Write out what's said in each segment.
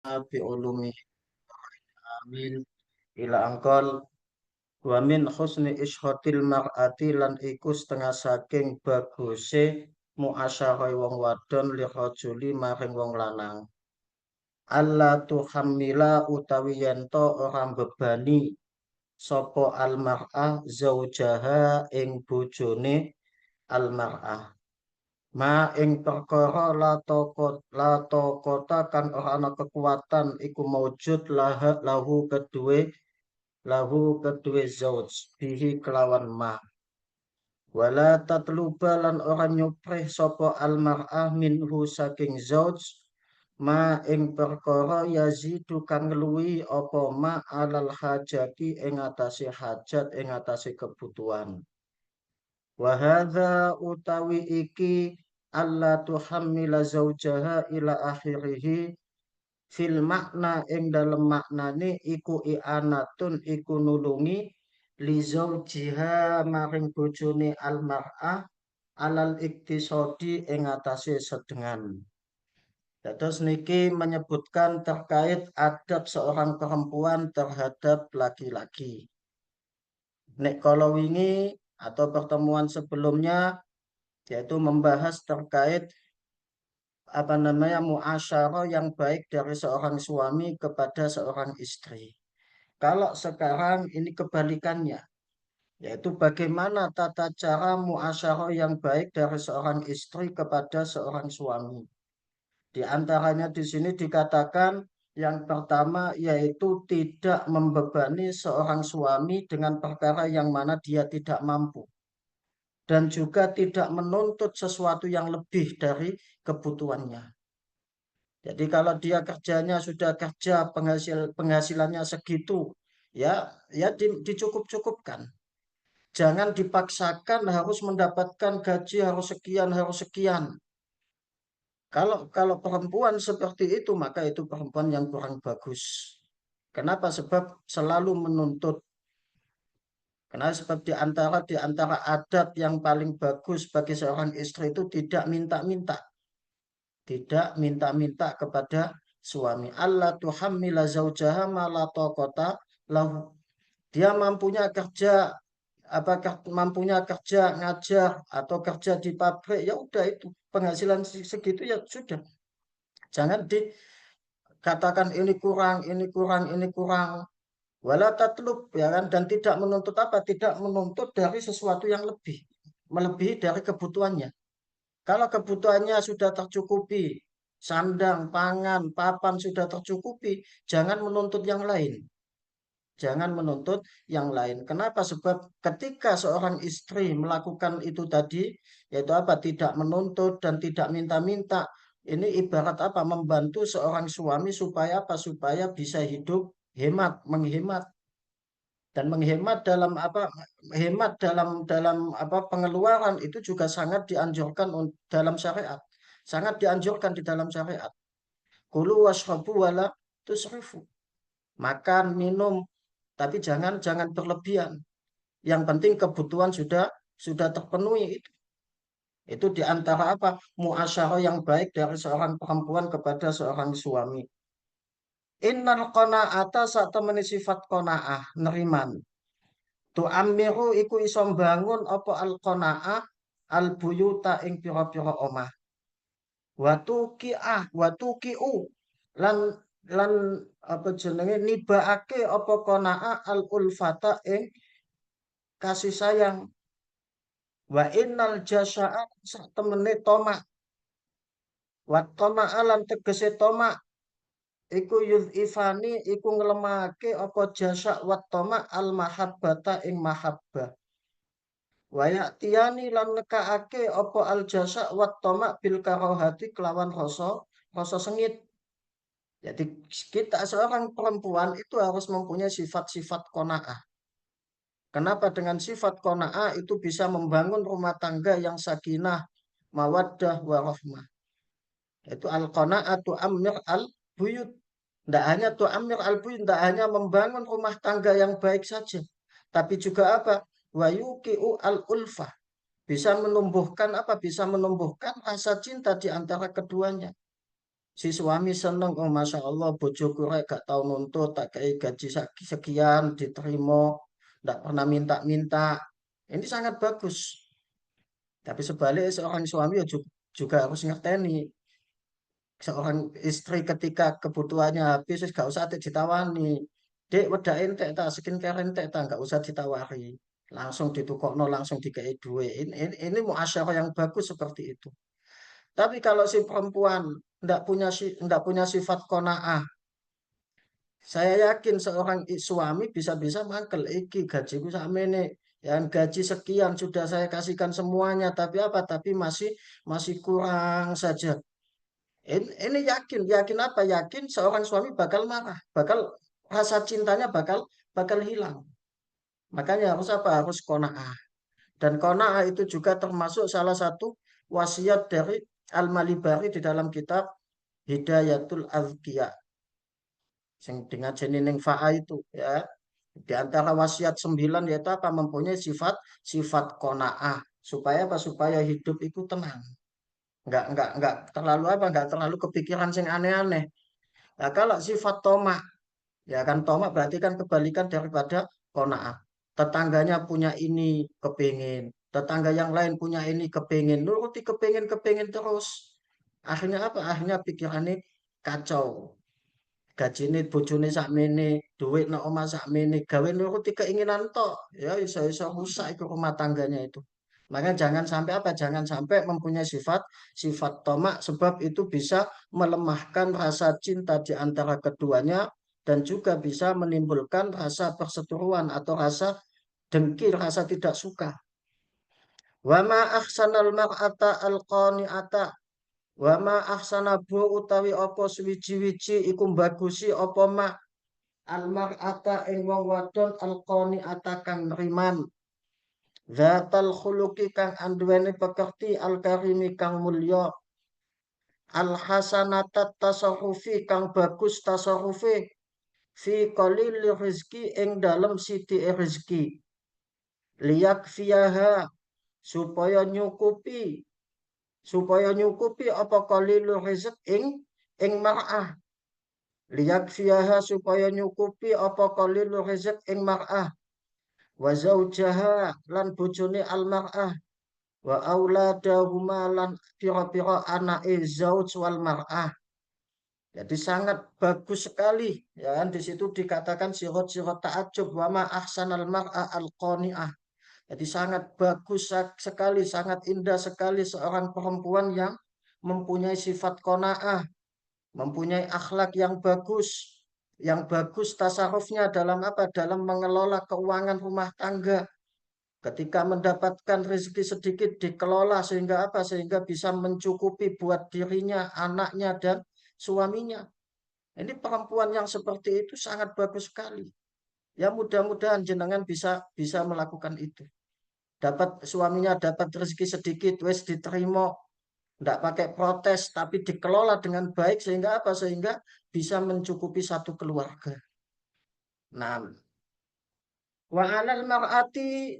bi ulumi amin ila angkol wa min husni ishotil mar'ati lan iku setengah saking baguse muasyarah wong wadon li rajuli maring wong lanang alla tuhammila utawi yento orang bebani sapa almar'ah zaujaha ing bojone almar'ah ma ing perkara la kota kan ora ana kekuatan iku maujud lahu kedue zauj bihi kelawan ma wala tatluba lan ora nyuprih sapa almar'ah minhu saking zauj ma ing perkara yazidu kang ngluwi apa ma alal hajati ing atase hajat ing atase kebutuhan wa hadza utawi iki alla tuhammila zaujaha ila akhirih fil makna ing dalem maknane iku i'anatun iku nulungi li zaujiha maring bojone almar'ah alal iktisodi ing atase sedengan. Terus niki menyebutkan terkait adab seorang perempuan terhadap laki-laki. Nek kalau wingi atau pertemuan sebelumnya yaitu membahas terkait muasyarah yang baik dari seorang suami kepada seorang istri. Kalau sekarang ini kebalikannya, yaitu bagaimana tata cara muasyarah yang baik dari seorang istri kepada seorang suami. Di antaranya di sini dikatakan yang pertama yaitu tidak membebani seorang suami dengan perkara yang mana dia tidak mampu. Dan juga tidak menuntut sesuatu yang lebih dari kebutuhannya. Jadi kalau dia kerjanya sudah kerja penghasilannya segitu, ya dicukup-cukupkan. Jangan dipaksakan harus mendapatkan gaji harus sekian harus sekian. Kalau perempuan seperti itu maka itu perempuan yang kurang bagus. Kenapa? Sebab selalu menuntut. Karena sebab di antara adat yang paling bagus bagi seorang istri itu tidak minta-minta. Tidak minta-minta kepada suami. Allah tuhammila zaujaha ma la taqata lahu. Dia mampunya kerja ngajar atau kerja di pabrik, ya udah itu penghasilan segitu ya sudah. Jangan dikatakan ini kurang, ini kurang, ini kurang. Wala tatlub ya kan, dan tidak menuntut apa? Tidak menuntut dari sesuatu yang lebih, melebihi dari kebutuhannya. Kalau kebutuhannya sudah tercukupi, sandang, pangan, papan sudah tercukupi, jangan menuntut yang lain. Jangan menuntut yang lain. Kenapa? Sebab ketika seorang istri melakukan itu tadi, yaitu apa? Tidak menuntut dan tidak minta-minta. Ini ibarat apa? Membantu seorang suami supaya apa? Supaya bisa hidup hemat, menghemat dan menghemat dalam apa? Hemat dalam apa? Pengeluaran itu juga sangat dianjurkan dalam syariat. Sangat dianjurkan di dalam syariat. Kulu washrabu wala tusrifu. Makan, minum, tapi jangan berlebihan. Yang penting kebutuhan sudah terpenuhi. Itu di antara apa? Muasyarah yang baik dari seorang perempuan kepada seorang suami. Innal qanaata sak temeni sifat qanaah neriman. Tu amiru iku iso bangun apa al qanaah al buyuta ing pira-pira omah. Watukiu lan lan apa jenenge nibaake apa qanaah al ulfata ing kasih sayang. Wa innal jasa'a sak temene tomak. Wa toma'a lan tegese tomak iku ifani iku nglemake apa jasa wa tomak al mahabbata ing mahabbah. Wa ya'tiyani lan nekaake apa al jasa wa tomak bil karahati kelawan rasa sengit. Jadi kita seorang perempuan itu harus mempunyai sifat-sifat qanaah. Kenapa dengan sifat qanaah itu bisa membangun rumah tangga yang sakinah, mawaddah, warahmah. Itu al-qana'atu amir al-buyut. Tidak hanya tu amir al-buyut, tidak hanya membangun rumah tangga yang baik saja. Tapi juga apa? Wayuki'u al-ulfah. Bisa menumbuhkan apa? Bisa menumbuhkan rasa cinta di antara keduanya. Si suami seneng, oh Masya Allah, bojoku rek gak tau nuntut, tak kayak gaji sekian, diterima, nggak pernah minta-minta. Ini sangat bagus. Tapi sebaliknya seorang suami ya juga harus ngerteni. Seorang istri ketika kebutuhannya habis, wis gak usah ditawani. Dek, wedak entek ta, skincare entek ta, gak usah ditawari. Langsung ditukokno, langsung dikei duit. Ini muasyarah yang bagus seperti itu. Tapi kalau si perempuan ndak punya sifat qanaah, saya yakin seorang suami bisa-bisa mangkel iki gajiku sakmene, yang gaji sekian sudah saya kasihkan semuanya, tapi apa? Tapi masih kurang saja. Ini yakin, yakin apa? Yakin seorang suami bakal marah, bakal rasa cintanya bakal hilang. Makanya harus apa? Harus qanaah. Dan qanaah itu juga termasuk salah satu wasiat dari Al-Malibari di dalam kitab Hidayatul Azkiya. Sing dengan jenining fa'a itu ya. Di antara wasiat 9 yaitu apa? Mempunyai sifat qanaah. Supaya apa? Supaya hidup itu tenang. Enggak terlalu apa? Enggak terlalu kepikiran sing aneh-aneh. Nah, kalau sifat tomak, ya kan tomak berarti kan kebalikan daripada qanaah. Tetangganya punya ini kepingin, tetangga yang lain punya ini kepingin, nuruti kepingin terus. Akhirnya apa? Akhirnya pikirannya kacau. Gajine bojone sakmene, duit nang omah sakmene, gawe nuruti keinginan tok, ya iso-iso rusak iku rumah tangganya itu. Maka jangan sampai apa? Jangan sampai mempunyai sifat tomak sebab itu bisa melemahkan rasa cinta di antara keduanya dan juga bisa menimbulkan rasa perseteruan atau rasa dengki, rasa tidak suka. Wa ma ahsanal mar'ata alqani'ata wa ma ahsana bu utawi apa suwiji-wiji iku bagusi apa mak almar'ata ing wong wadon alqani'ata kang neriman zatal khuluqi kang anduweni pekerti alkarimi kang mulya alhasanatat tasarrufi kang bagus tasarrufi fi qalil rizki ing dalem siti rezeki liyak fiyaha supaya nyukupi apa qalilur rizq ing mar'ah liyak fiyaha supaya nyukupi apa qalilur rizq ing mar'ah wa zaujaha lan bojone al mar'ah wa auladahuma lan pira-pira anake zauj wal mar'ah. Jadi sangat bagus sekali ya kan di situ dikatakan sirot-sirot ta'ajub wa ma ahsanal mar'a al qani'ah. Jadi sangat bagus sekali, sangat indah sekali seorang perempuan yang mempunyai sifat qanaah, mempunyai akhlak yang bagus tasarufnya dalam apa? Dalam mengelola keuangan rumah tangga. Ketika mendapatkan rezeki sedikit dikelola sehingga apa? Sehingga bisa mencukupi buat dirinya, anaknya dan suaminya. Ini perempuan yang seperti itu sangat bagus sekali. Ya mudah-mudahan jenengan bisa melakukan itu. Suaminya dapat rezeki sedikit, wes diterima, tidak pakai protes, tapi dikelola dengan baik sehingga apa? Sehingga bisa mencukupi satu keluarga. Nah, wa alal mar'ati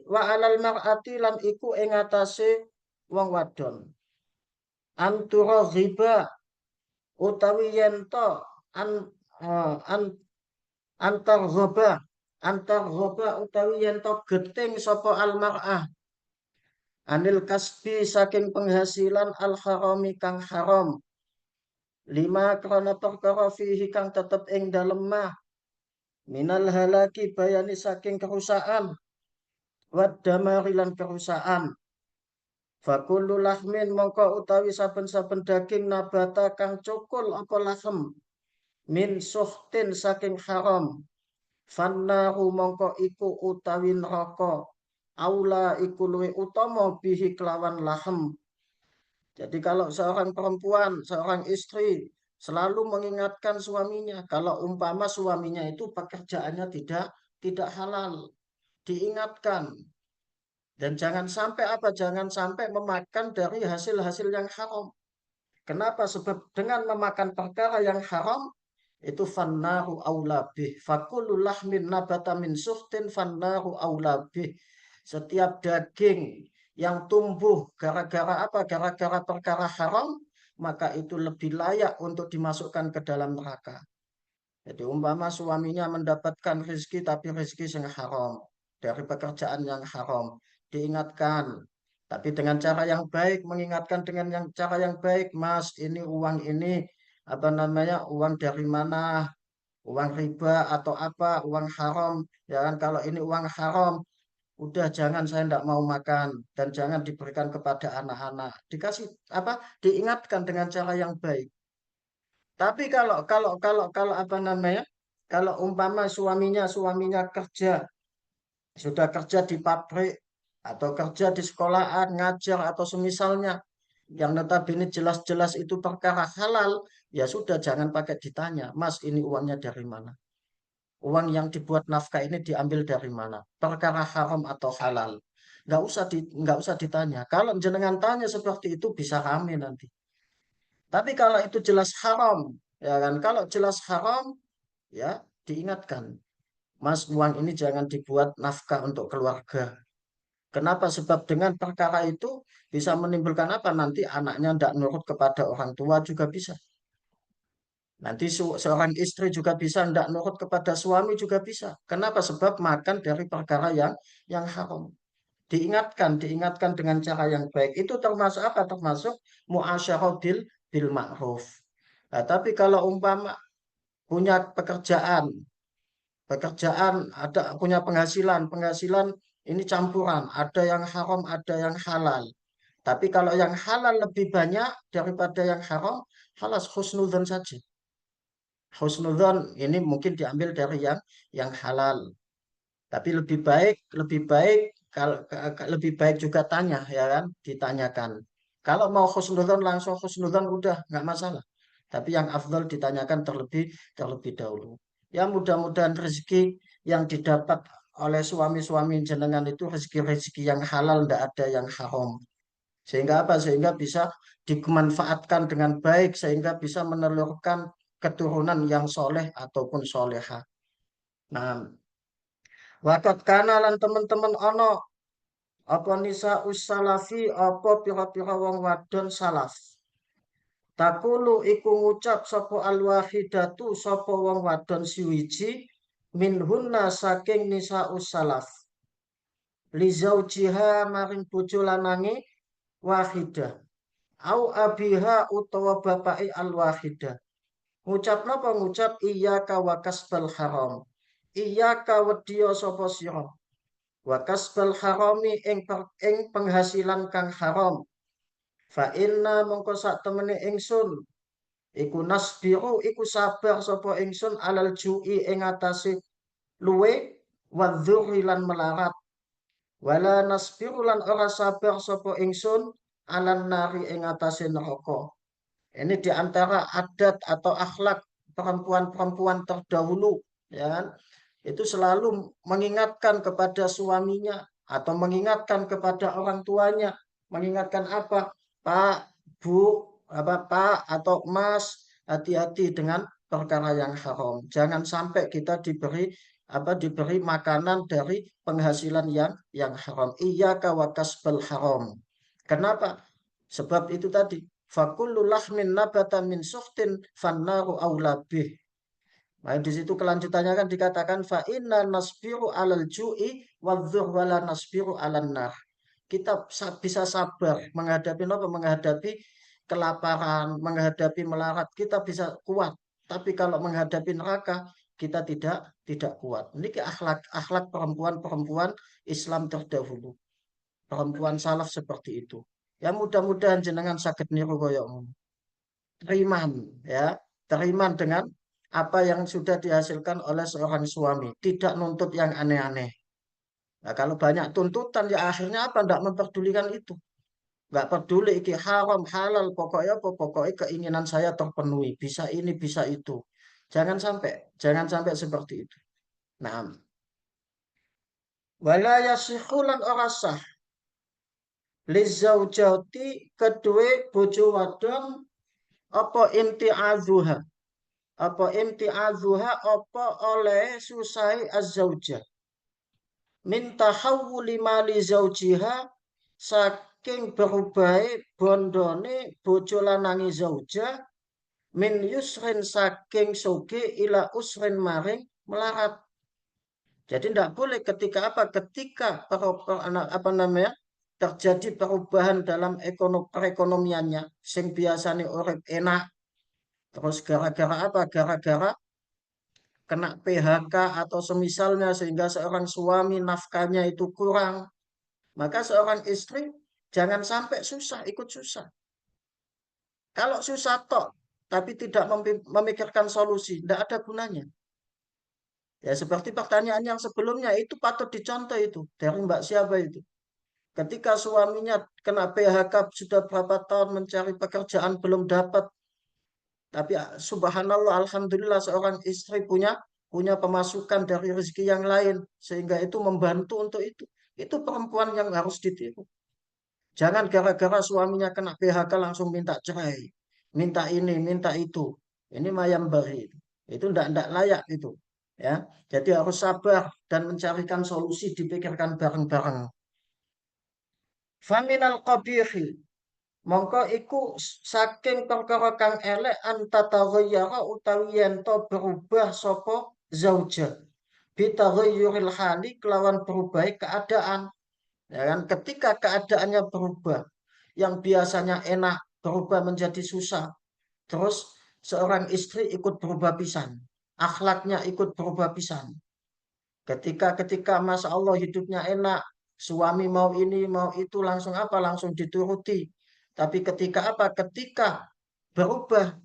lan iku ing atase wong wadon. Antura riba utawi yento an an antar ghoba utawi yento geting sapa al mar'ah anil kasbi saking penghasilan al harami kang haram lima krana perkara fihi kang tetep ing dalem mah minal halaki bayani saking kerusakan wad damari lan kerusakan fakullu lahmin mongko utawi saben-saben daging nabata kang cukul apa lahem min suhtin saking haram fannahu mongko iku utawi neraka aula iku luwih utama bihi kelawan lahem. Jadi kalau seorang perempuan, seorang istri selalu mengingatkan suaminya, kalau umpama suaminya itu pekerjaannya tidak halal, diingatkan dan jangan sampai apa? Jangan sampai memakan dari hasil-hasil yang haram. Kenapa? Sebab dengan memakan perkara yang haram itu fannahu aulabih. Fakullu lahmin nabata min suhtin fannahu aulabih. Setiap daging yang tumbuh gara-gara apa? Gara-gara perkara haram maka itu lebih layak untuk dimasukkan ke dalam neraka. Jadi umpama suaminya mendapatkan rezeki tapi rezeki yang haram, dari pekerjaan yang haram, diingatkan. Tapi dengan cara yang baik, mengingatkan dengan cara yang baik, Mas, ini uang ini apa namanya, uang dari mana? Uang riba atau apa? Uang haram. Ya kan, kalau ini uang haram, udah jangan, saya tidak mau makan dan jangan diberikan kepada anak-anak. Dikasih apa? Diingatkan dengan cara yang baik. Tapi kalau apa namanya? Kalau umpama suaminya kerja, sudah kerja di pabrik atau kerja di sekolahan, ngajar atau semisalnya, yang notabene jelas-jelas itu perkara halal, ya sudah jangan pakai ditanya, Mas, ini uangnya dari mana? Uang yang dibuat nafkah ini diambil dari mana? Perkara haram atau halal? Nggak usah ditanya. Kalau jenengan tanya seperti itu bisa rame nanti. Tapi kalau itu jelas haram, ya kan? Kalau jelas haram, ya diingatkan, Mas, uang ini jangan dibuat nafkah untuk keluarga. Kenapa? Sebab dengan perkara itu bisa menimbulkan apa? Nanti anaknya tidak nurut kepada orang tua juga bisa. Nanti seorang istri juga bisa tidak nurut kepada suami juga bisa. Kenapa? Sebab makan dari perkara yang haram. Diingatkan dengan cara yang baik. Itu termasuk apa? Termasuk muasyarah bil ma'ruf. Nah, tapi kalau umpama punya pekerjaan ada punya penghasilan ini campuran, ada yang haram, ada yang halal. Tapi kalau yang halal lebih banyak daripada yang haram, halas husnudzon saja. Husnudzon ini mungkin diambil dari yang halal. Tapi lebih baik kalau lebih baik juga tanya ya kan, ditanyakan. Kalau mau husnudzon langsung husnudzon udah nggak masalah. Tapi yang afdal ditanyakan terlebih terlebih dahulu. Ya mudah-mudahan rezeki yang didapat oleh suami-suami jenengan itu rezeki-rezeki yang halal, tidak ada yang haram. Sehingga apa? Sehingga bisa dimanfaatkan dengan baik, sehingga bisa menelurkan keturunan yang soleh ataupun soleha. Nah, wakat kanalan teman-teman ono apa nisa usalafi apa pira-pira wong wadon salaf. Takulu iku ngucap sapa alwahidatu sapa wong wadon siwiji minhunna saking nisa usalaf. Lizaujiha maring bojo lanange wahidah. Au abiha utawa bapai alwahidah. Ngucap napa ngucap iya wa kasbal haram. Iya wedya sapa sira. Wa kasbal harami ing penghasilan kang haram. Fa inna mongko sak temene ingsun iku nasbiru iku sabar sapa ingsun alal ju'i ing atase luwe wadzuri lan melarat. Wala nasbiru lan ora sabar sapa ingsun alan nari ing atase neraka. Ini diantara adat atau akhlak perempuan-perempuan terdahulu, ya kan? Itu selalu mengingatkan kepada suaminya atau mengingatkan kepada orang tuanya, mengingatkan apa? Pak, Bu, apa Pak atau Mas, hati-hati dengan perkara yang haram. Jangan sampai kita diberi makanan dari penghasilan yang haram. Iyyaka wa kasbal haram. Kenapa? Sebab itu tadi fakullu lahmin nabata min suhtin fannaru aulabih. Nah, di situ kelanjutannya kan dikatakan fa inna nasbiru alal ju'i wadzur wala nasbiru alan nar. Kita bisa sabar menghadapi apa? Menghadapi kelaparan, menghadapi melarat, kita bisa kuat. Tapi kalau menghadapi neraka, kita tidak kuat. Ini akhlak perempuan-perempuan Islam terdahulu. Perempuan salaf seperti itu. Ya mudah-mudahan jenengan sakit niru koyo ngono. Teriman ya, teriman dengan apa yang sudah dihasilkan oleh seorang suami, tidak nuntut yang aneh-aneh. Nah, kalau banyak tuntutan ya akhirnya apa? Tidak memperdulikan itu. Nggak peduli iki haram halal pokoknya apa pokoknya keinginan saya terpenuhi, bisa ini bisa itu. Jangan sampai seperti itu. Nah, wala yasihulan ora sah lizaujati kedua bojo wadon apa imtiazuha apa oleh susai azzauja minta hawuli mali zaujiha saking berubahe bondone bojo lanangi zauja min yusrin saking soge ila usrin maring melarat. Jadi tidak boleh ketika apa? Ketika apa namanya terjadi perubahan dalam perekonomiannya, sing biasanya urip enak, terus gara-gara apa? Gara-gara kena PHK atau semisalnya sehingga seorang suami nafkahnya itu kurang, maka seorang istri jangan sampai susah, ikut susah. Kalau susah tok, tapi tidak memikirkan solusi, tidak ada gunanya. Ya seperti pertanyaan yang sebelumnya itu patut dicontoh itu dari Mbak siapa itu. Ketika suaminya kena PHK sudah berapa tahun mencari pekerjaan belum dapat, tapi subhanallah alhamdulillah seorang istri punya pemasukan dari rezeki yang lain sehingga itu membantu untuk itu. Itu perempuan yang harus ditiru. Jangan gara-gara suaminya kena PHK langsung minta cerai, minta ini, minta itu. Ini mayam bari. Itu ndak layak itu. Ya, jadi harus sabar dan mencarikan solusi dipikirkan bareng-bareng. Faminal qabihi mongko iku saking perkara kang elek antataghayyara utawi yen to berubah sapa zauja bitaghayyuril hali kelawan berubah keadaan. Ya kan? Ketika keadaannya berubah, yang biasanya enak berubah menjadi susah. Terus seorang istri ikut berubah pisan. Akhlaknya ikut berubah pisan. Ketika Masya Allah hidupnya enak, suami mau ini, mau itu, langsung apa? Langsung dituruti. Tapi ketika apa? Ketika berubah,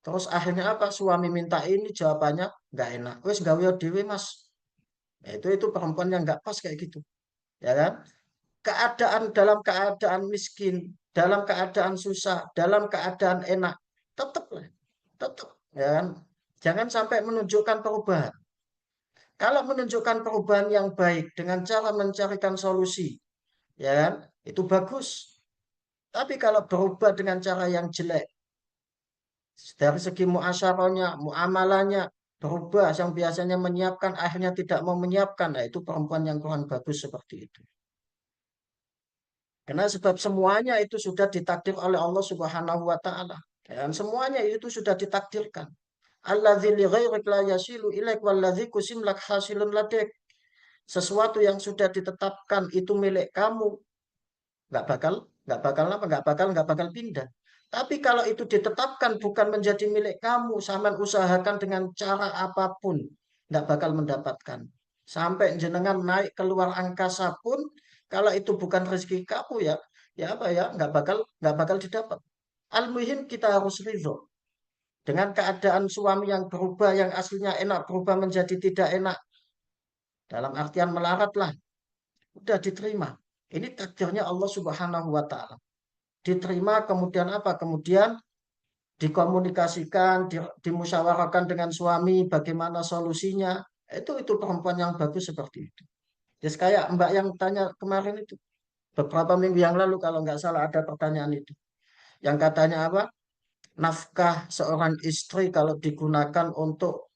terus akhirnya apa? Suami minta ini, jawabannya nggak enak. Wes gawe dhewe mas. Ya, itu perempuan yang nggak pas kayak gitu. Ya kan? Dalam keadaan miskin, dalam keadaan susah, dalam keadaan enak, tetap lah, tetap, ya kan? Jangan sampai menunjukkan perubahan. Kalau menunjukkan perubahan yang baik dengan cara mencarikan solusi, ya kan? Itu bagus. Tapi kalau berubah dengan cara yang jelek, dari segi muasyarahnya, muamalahnya, berubah yang biasanya menyiapkan akhirnya tidak mau menyiapkan, nah itu perempuan yang kurang bagus seperti itu. Karena sebab semuanya itu sudah ditakdir oleh Allah Subhanahu wa taala. Dan semuanya itu sudah ditakdirkan. Alladzi li ghairik la yasilu ilaik walladzi kusim lak hasilun ladek. Sesuatu yang sudah ditetapkan itu milik kamu, nggak bakal nggak bakal pindah. Tapi kalau itu ditetapkan bukan menjadi milik kamu, sampean usahakan dengan cara apapun, nggak bakal mendapatkan. Sampai jenengan naik keluar angkasa pun, kalau itu bukan rezeki kamu ya, ya apa ya, nggak bakal didapat. Al-muhim kita harus ridho dengan keadaan suami yang berubah, yang aslinya enak berubah menjadi tidak enak. Dalam artian melarat lah, udah diterima. Ini takdirnya Allah Subhanahu wa taala. Diterima kemudian apa? Kemudian dikomunikasikan, dimusyawarahkan dengan suami bagaimana solusinya. Itu perempuan yang bagus seperti itu. Jadi kayak Mbak yang tanya kemarin itu beberapa minggu yang lalu kalau nggak salah ada pertanyaan itu. Yang katanya apa? Nafkah seorang istri kalau digunakan untuk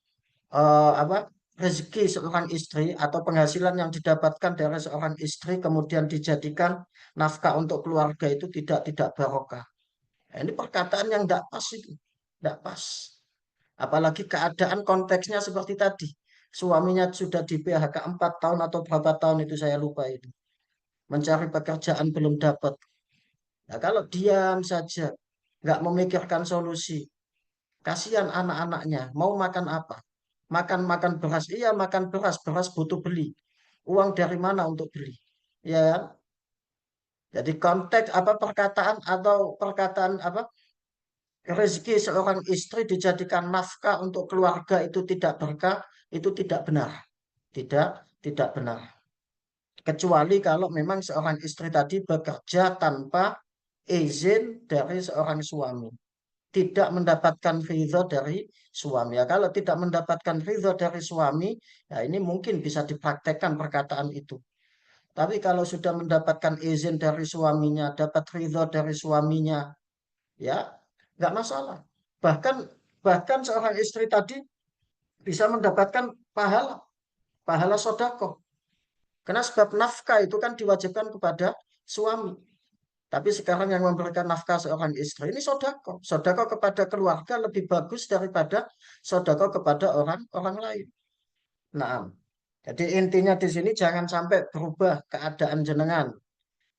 apa rezeki seorang istri atau penghasilan yang didapatkan dari seorang istri kemudian dijadikan nafkah untuk keluarga itu tidak barokah. Nah, ini perkataan yang tidak pas itu, tidak pas. Apalagi keadaan konteksnya seperti tadi, suaminya sudah di PHK 4 tahun atau berapa tahun itu saya lupa itu, mencari pekerjaan belum dapat. Nah, kalau diam saja, nggak memikirkan solusi, kasihan anak-anaknya, mau makan apa? Makan beras, iya makan beras, beras butuh beli. Uang dari mana untuk beli? Ya, kan? Jadi konteks apa perkataan atau perkataan apa rezeki seorang istri dijadikan nafkah untuk keluarga itu tidak berkah, itu tidak benar. Tidak benar. Kecuali kalau memang seorang istri tadi bekerja tanpa izin dari seorang suami. Tidak mendapatkan ridho dari suami. Ya, kalau tidak mendapatkan ridho dari suami, ya ini mungkin bisa dipraktekkan perkataan itu. Tapi kalau sudah mendapatkan izin dari suaminya, dapat ridho dari suaminya, ya nggak masalah. Bahkan bahkan seorang istri tadi bisa mendapatkan pahala, pahala sodako. Karena sebab nafkah itu kan diwajibkan kepada suami. Tapi sekarang yang memberikan nafkah seorang istri ini sodako. Sodako kepada keluarga lebih bagus daripada sodako kepada orang lain. Nah, jadi intinya di sini jangan sampai berubah keadaan jenengan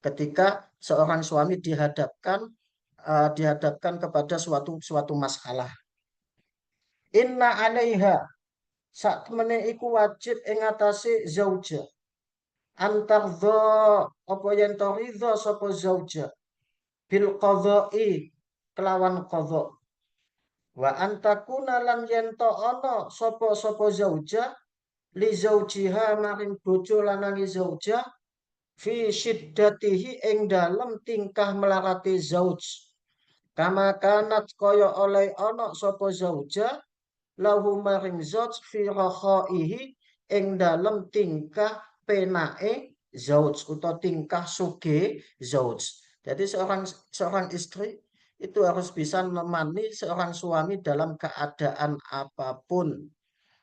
ketika seorang suami dihadapkan kepada suatu masalah. Inna 'alaiha sak temene iku wajib ing atase zauja. Antar dho apa yen to ridho sapa zauja bil qadha'i kelawan qadha. Wa antakuna lan yen to ana sapa zauja li zaujiha maring bojo lanangi zauja fi syiddatihi ing dalem tingkah melarati zauj. Kama kanat kaya oleh ana sapa zauja lahu maring zauj fi rakhaihi ing dalem tingkah penake zauj atau tingkah suge zauj. Jadi seorang seorang istri itu harus bisa menemani seorang suami dalam keadaan apapun,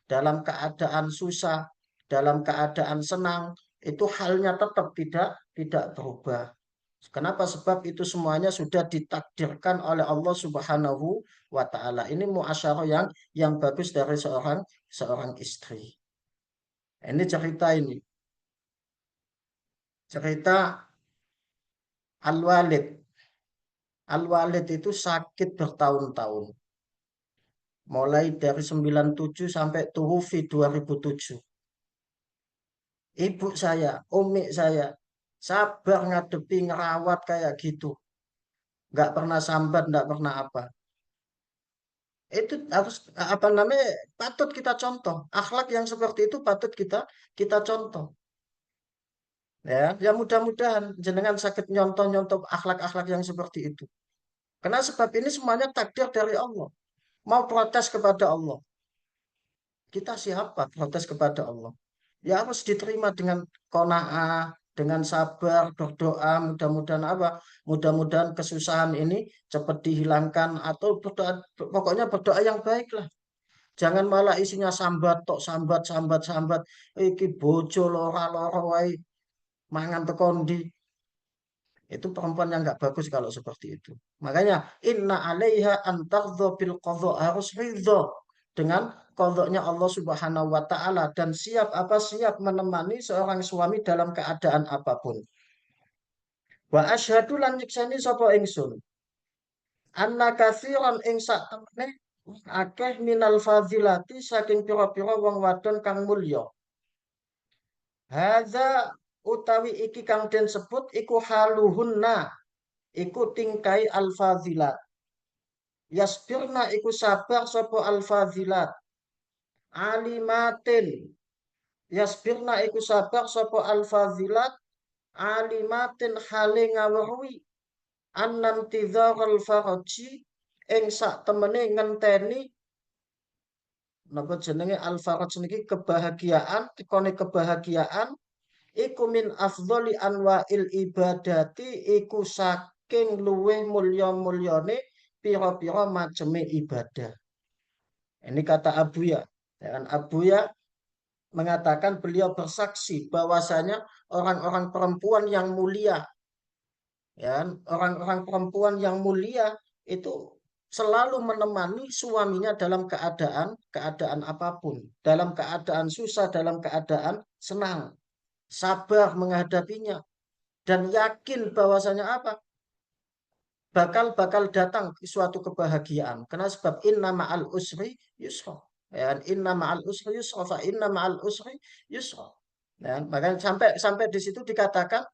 dalam keadaan susah, dalam keadaan senang, itu halnya tetap tidak berubah. Kenapa? Sebab itu semuanya sudah ditakdirkan oleh Allah Subhanahu wa taala. Ini muasyarah yang bagus dari seorang seorang istri. Ini cerita ini. Cerita Al-Walid. Al-Walid itu sakit bertahun-tahun. Mulai dari 97 sampai tuwufi 2007. Ibu saya, umi saya, sabar ngadepi ngerawat kayak gitu. Nggak pernah sambat, nggak pernah apa. Itu harus apa namanya patut kita contoh. Akhlak yang seperti itu patut kita contoh. Ya mudah-mudahan jenengan sakit nyontoh-nyontoh akhlak-akhlak yang seperti itu. Karena sebab ini semuanya takdir dari Allah. Mau protes kepada Allah. Kita siapa protes kepada Allah? Ya harus diterima dengan qanaah, dengan sabar, berdoa, mudah-mudahan apa? Mudah-mudahan kesusahan ini cepat dihilangkan atau berdoa, pokoknya berdoa yang baik lah. Jangan malah isinya sambat tok sambat sambat sambat. Iki bojo lora-lora wae mangan tekondi. Itu perempuan yang nggak bagus kalau seperti itu. Makanya inna 'alaiha an tardha bil qadha, harus ridho dengan qadhanya Allah Subhanahu wa taala dan siap menemani seorang suami dalam keadaan apapun. Wa asyhadu lan nyiksani sapa ingsun anna katsiran ing sak temene akeh minal fadilati saking pira-pira wong wadon kang mulya. Hadza utawi iki kang den sebut iku haluhunna, iku tingkai al-fadhilat. Yasbirna iku sabar sapa al-fadhilat. Alimatin. Yasbirna iku sabar sapa al-fadhilat. Alimatin hale ngawruhi. Annan tidharal faraji. Ing sak temene ngenteni. Napa jenenge al-faraj niki kebahagiaan, tekone kebahagiaan. Iku min afdholi anwa'il ibadati iku saking luweh mulya-mulyane pira-pira maceme ibadah. Ini kata Abuya. Dan Abuya mengatakan beliau bersaksi bahwasanya orang-orang perempuan yang mulia, ya, orang-orang perempuan yang mulia itu selalu menemani suaminya dalam keadaan apapun, dalam keadaan susah, dalam keadaan senang, sabar menghadapinya dan yakin bahwasanya apa? Bakal datang suatu kebahagiaan. Karena sebab inna ma'al usri yusra. Ya, inna ma'al usri yusra fa inna ma'al usri yusra. Ya, makanya sampai di situ dikatakan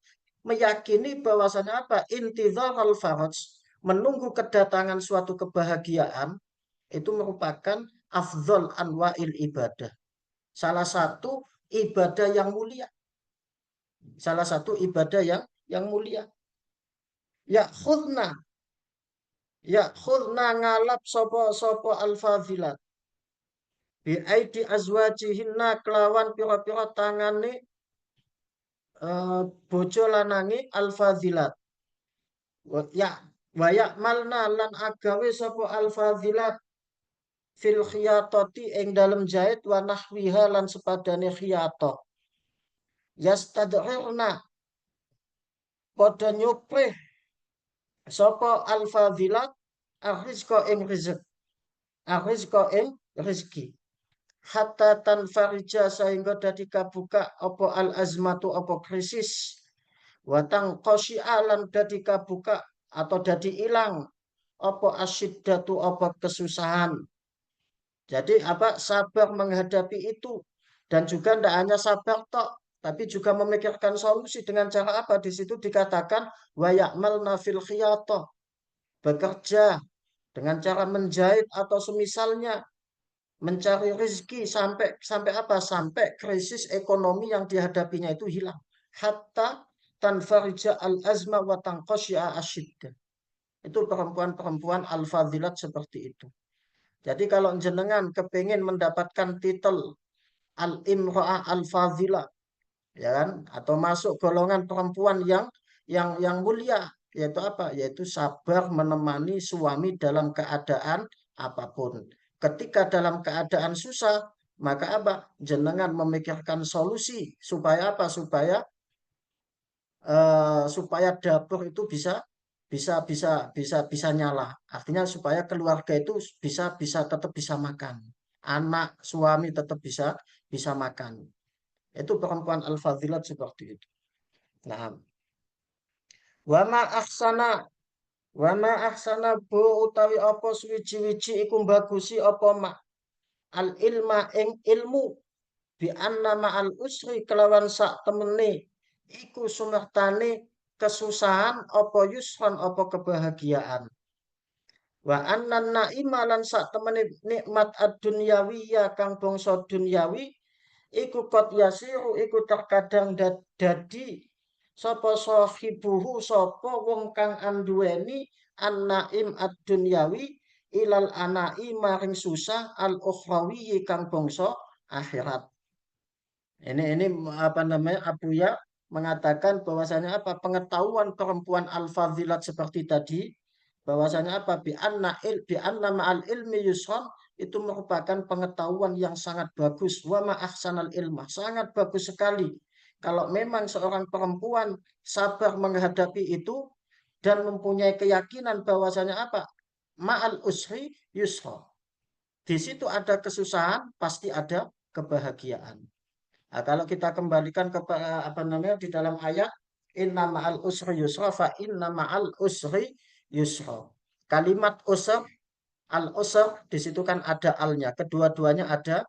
meyakini bahwasanya apa? Intidharul faraj, menunggu kedatangan suatu kebahagiaan itu merupakan afdhal anwa'il ibadah. Salah satu ibadah yang mulia. Salah satu ibadah yang mulia. Ya khudna, ya khudna ngalap sopo al-fadhilat bi aidi azwajihinna kelawan pira-pira tangane bojo lanange al-fadhilat ya wayak malna lan agawe sopo al-fadhilat fil khiyatati ing dalem jahit wa nahwiha lan sepadane khiyatah yastad'irna padha nyuprih sapa al-fadhilat ar-rizqa ing rizq, ar-rizqa ing rezeki. Hatta tanfarija sehingga dadi kabuka apa al-azmatu apa krisis. Watang qasyi'a lan dadi kabuka atau dadi ilang apa asyiddatu apa kesusahan. Jadi apa sabar menghadapi itu dan juga tidak hanya sabar tok, tapi juga memikirkan solusi dengan cara apa? Di situ dikatakan wa ya'malna fil khiyatah, bekerja dengan cara menjahit atau semisalnya mencari rezeki sampai sampai apa? Sampai krisis ekonomi yang dihadapinya itu hilang. Hatta tanfarija al-azma wa tanqasya asyiddah. Itu perempuan-perempuan al-fadhilat seperti itu. Jadi kalau jenengan kepingin mendapatkan titel al-imra'ah al-fadhilah, ya kan, atau masuk golongan perempuan yang mulia, yaitu apa? Yaitu sabar menemani suami dalam keadaan apapun. Ketika dalam keadaan susah, maka apa? Jenengan memikirkan solusi supaya apa? Supaya dapur itu bisa nyala. Artinya supaya keluarga itu bisa bisa tetap bisa makan. Anak, suami tetap bisa bisa makan. Itu perempuan al-fadhilat seperti itu. Nah, wama ahsana wama ahsana bu utawi apa suwiji-wiji iku bagusi apa mak al ilma ing ilmu bi anna ma'al usri kelawan sak temene iku sumertane kesusahan apa yusran apa kebahagiaan. Wa anna naima lan sak temene nikmat ad-dunyawiyya kang bangsa dunyawi iku kot yasiru iku terkadang dadi sapa sahibuhu sapa wong kang anduweni an-naim ad-dunyawi ilal anai maring susah al-ukhrawi kang bangsa akhirat. Ini apa namanya Abuya mengatakan bahwasanya apa pengetahuan perempuan al-fadhilat seperti tadi bahwasanya apa bi anna ma'al ilmi yusran itu merupakan pengetahuan yang sangat bagus wa ma ahsanal ilmah sangat bagus sekali kalau memang seorang perempuan sabar menghadapi itu dan mempunyai keyakinan bahwasanya apa ma'al usri yusra di situ ada kesusahan pasti ada kebahagiaan. Nah, kalau kita kembalikan ke apa namanya di dalam ayat inna ma'al usri yusra fa inna ma'al usri yusra. Kalimat usr al usr di situ kan ada alnya, kedua-duanya ada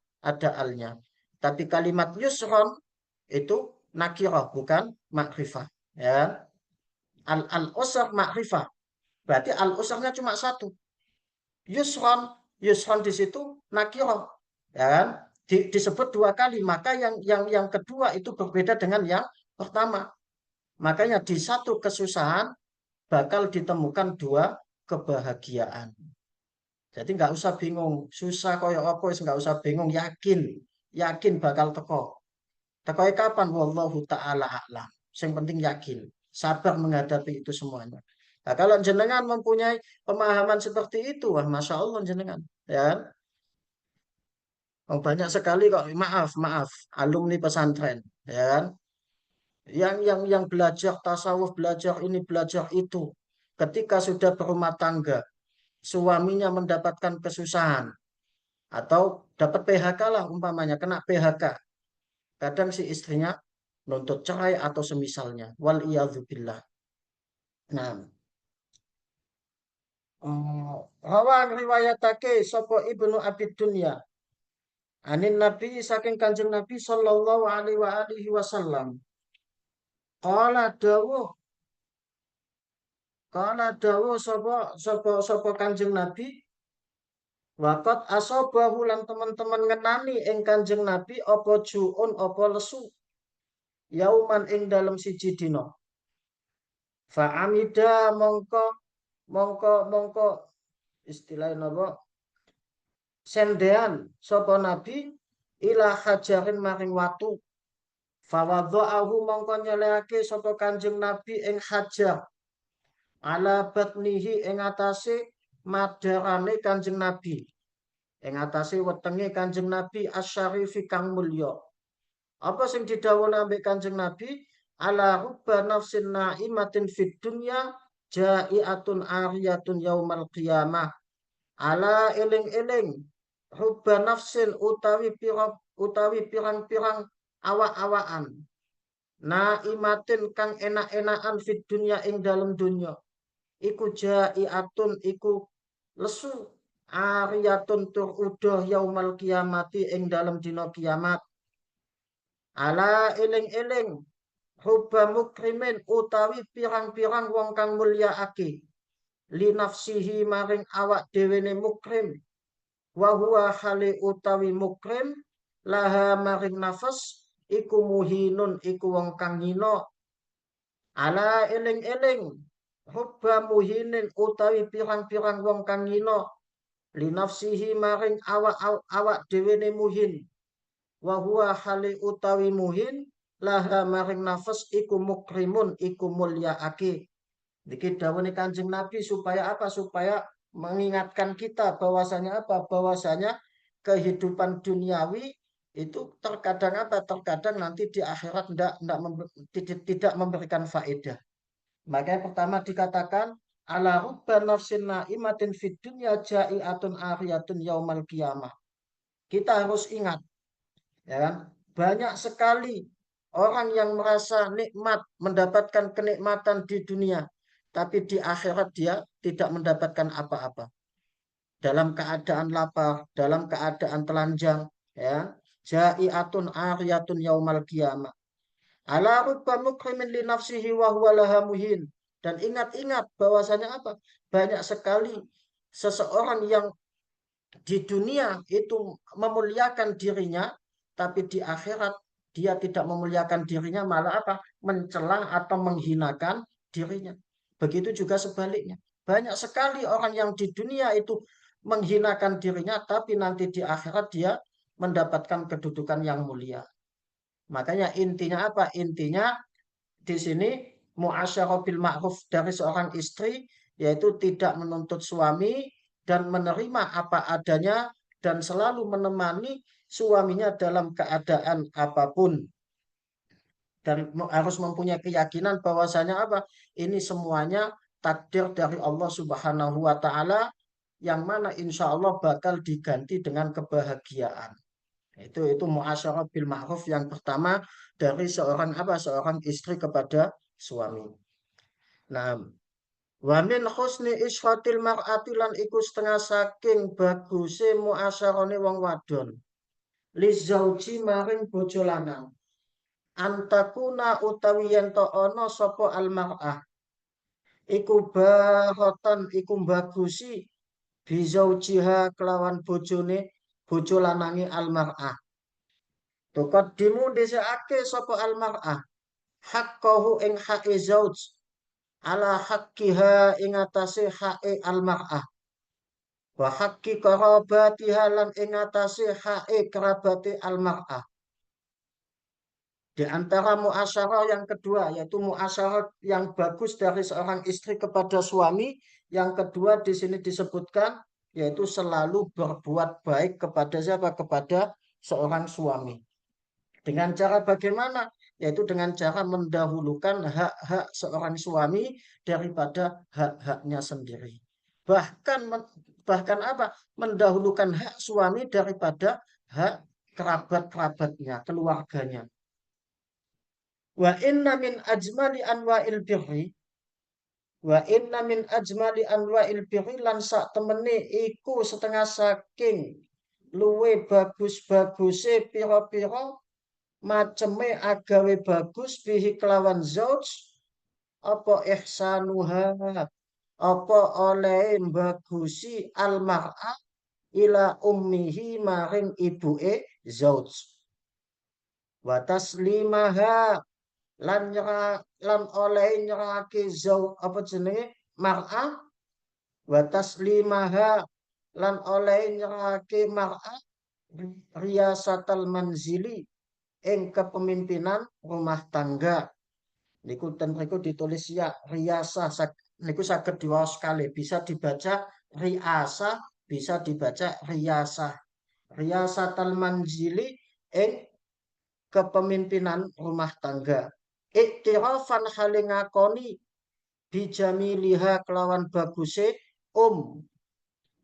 alnya. Tapi kalimat yusron itu nakirah bukan makrifah, ya. Al usr makrifah. Berarti al usrnya cuma satu. Yusron, yusron di situ nakirah, ya kan? Disebut dua kali, maka yang kedua itu berbeda dengan yang pertama. Makanya di satu kesusahan bakal ditemukan dua kebahagiaan. Jadi nggak usah bingung, susah koyo apa nggak usah bingung, yakin bakal teko. Teko kapan? Wallahu taala a'lam. Yang penting yakin, sabar menghadapi itu semuanya. Nah, kalau jenengan mempunyai pemahaman seperti itu, wah masya Allah jenengan, ya. Oh, banyak sekali kok, maaf, alumni pesantren, ya kan? Yang belajar tasawuf, belajar ini, belajar itu. Ketika sudah berumah tangga, suaminya mendapatkan kesusahan atau dapat PHK lah umpamanya, kena PHK. Kadang si istrinya nuntut cerai atau semisalnya. Wal iyadzubillah. Nah, rawan riwayatake sapa Ibnu Abi Dunya. Anin Nabi saking Kanjeng Nabi sallallahu alaihi wasallam. Qala dawuh sapa Kanjeng Nabi waqat asabahu lan teman-teman ngenani ing Kanjeng Nabi apa juun apa lesu yauman ing dalem siji dina. Fa amida mongko istilah napa sendean sapa Nabi ila hajarin maring watu. Fa wadha'ahu mongko nyelehake sapa Kanjeng Nabi ing hajar ala batnihi ing atase madarane Kanjeng Nabi. Ing atase wetenge Kanjeng Nabi asyarifi kang mulya. Apa sing didhawuhna ambek Kanjeng Nabi? Ala rubba nafsin naimatin fid dunya jai'atun ariyatun yaumal qiyamah. Ala eling-eling hubba nafsin utawi pirang-pirang awak-awakan. Naimatin kang enak-enakan fit dunya ing dalam dunya. Iku jai'atun iku lesu ariyatun tur udah yaumal kiamati ing dalam dina kiamat. Ala eling-eling hubba mukrimin utawi pirang-pirang wong kang mulyaake li nafsihi maring awak dewene mukrim wa huwa hale utawi mukrim laha maring nafas iku muhinun iku wong kang ngina. Ala eling-eling hubba muhinin utawi pirang-pirang wong kang ngina li nafsihi maring awak dewene muhin wa huwa hale utawi muhin laha maring nafas iku mukrimun iku mulyaake. Niki dawuhe Kanjeng Nabi supaya apa? Supaya mengingatkan kita bahwasanya apa? Bahwasanya kehidupan duniawi itu terkadang apa? Terkadang nanti di akhirat tidak memberikan faedah. Makanya pertama dikatakan ala rubba nafsin naimatin fid dunya jai'atun ariyatun yaumal qiyamah. Kita harus ingat, ya kan? Banyak sekali orang yang merasa nikmat mendapatkan kenikmatan di dunia, tapi di akhirat dia tidak mendapatkan apa-apa. Dalam keadaan lapar, dalam keadaan telanjang, ya. Jai'atun ariyatun yaumal qiyamah. Ala rubba mukrimin li nafsihi wa huwa laha muhin. Dan ingat-ingat bahwasanya apa? Banyak sekali seseorang yang di dunia itu memuliakan dirinya, tapi di akhirat dia tidak memuliakan dirinya, malah apa? Mencela atau menghinakan dirinya. Begitu juga sebaliknya. Banyak sekali orang yang di dunia itu menghinakan dirinya, tapi nanti di akhirat dia mendapatkan kedudukan yang mulia. Makanya intinya apa? Intinya di sini muasyarah bil ma'ruf dari seorang istri yaitu tidak menuntut suami dan menerima apa adanya dan selalu menemani suaminya dalam keadaan apapun dan harus mempunyai keyakinan bahwasanya apa? Ini semuanya takdir dari Allah Subhanahu wa taala yang mana insya Allah bakal diganti dengan kebahagiaan. Itu muasyarah bil ma'ruf yang pertama dari seorang apa? Seorang istri kepada suami. Nah, wa min husni isfatil mar'ati lan iku setengah saking baguse muasyarane wong wadon. Li zauji maring bojo lanang. Antakuna utawi yen to ana sapa al mar'ah. Iku bahotan iku bagusi bizaujiha kelawan bojone bojo lanange al mar'ah. Tuqaddimu dhisikake sapa al mar'ah haqqahu ing haqqi zauj ala haqqiha ing atase haqqi al mar'ah wa haqqi qarabatiha lan ing atase haqqi kerabate al mar'ah. Di antara muasyarah yang kedua yaitu muasyarah yang bagus dari seorang istri kepada suami, yang kedua di sini disebutkan yaitu selalu berbuat baik kepada siapa? Kepada seorang suami. Dengan cara bagaimana? Yaitu dengan cara mendahulukan hak-hak seorang suami daripada hak-haknya sendiri. Bahkan apa? Mendahulukan hak suami daripada hak kerabat-kerabatnya, keluarganya. Wa inna min ajmali anwa'il birri wa inna min ajmali anwa'il birri lan sak temene iku setengah saking luwe bagus-baguse pira-pira maceme agawe bagus bihi kelawan zauj apa ihsanuha apa oleh bagusi almar'ah ila ummihi maring ibuke zauj wa taslimaha lan oleh nyerake zauj apa jenenge mar'ah wa taslimaha lan oleh nyerake mar'ah riyasatal manzili ing kepemimpinan rumah tangga. Niku ten niku ditulis ya riasa niku saged diwaos kali bisa dibaca riasa bisa dibaca riasa. Riasatal manzili ing kepemimpinan rumah tangga. Iktirafan hale ngakoni bijamiliha kelawan baguse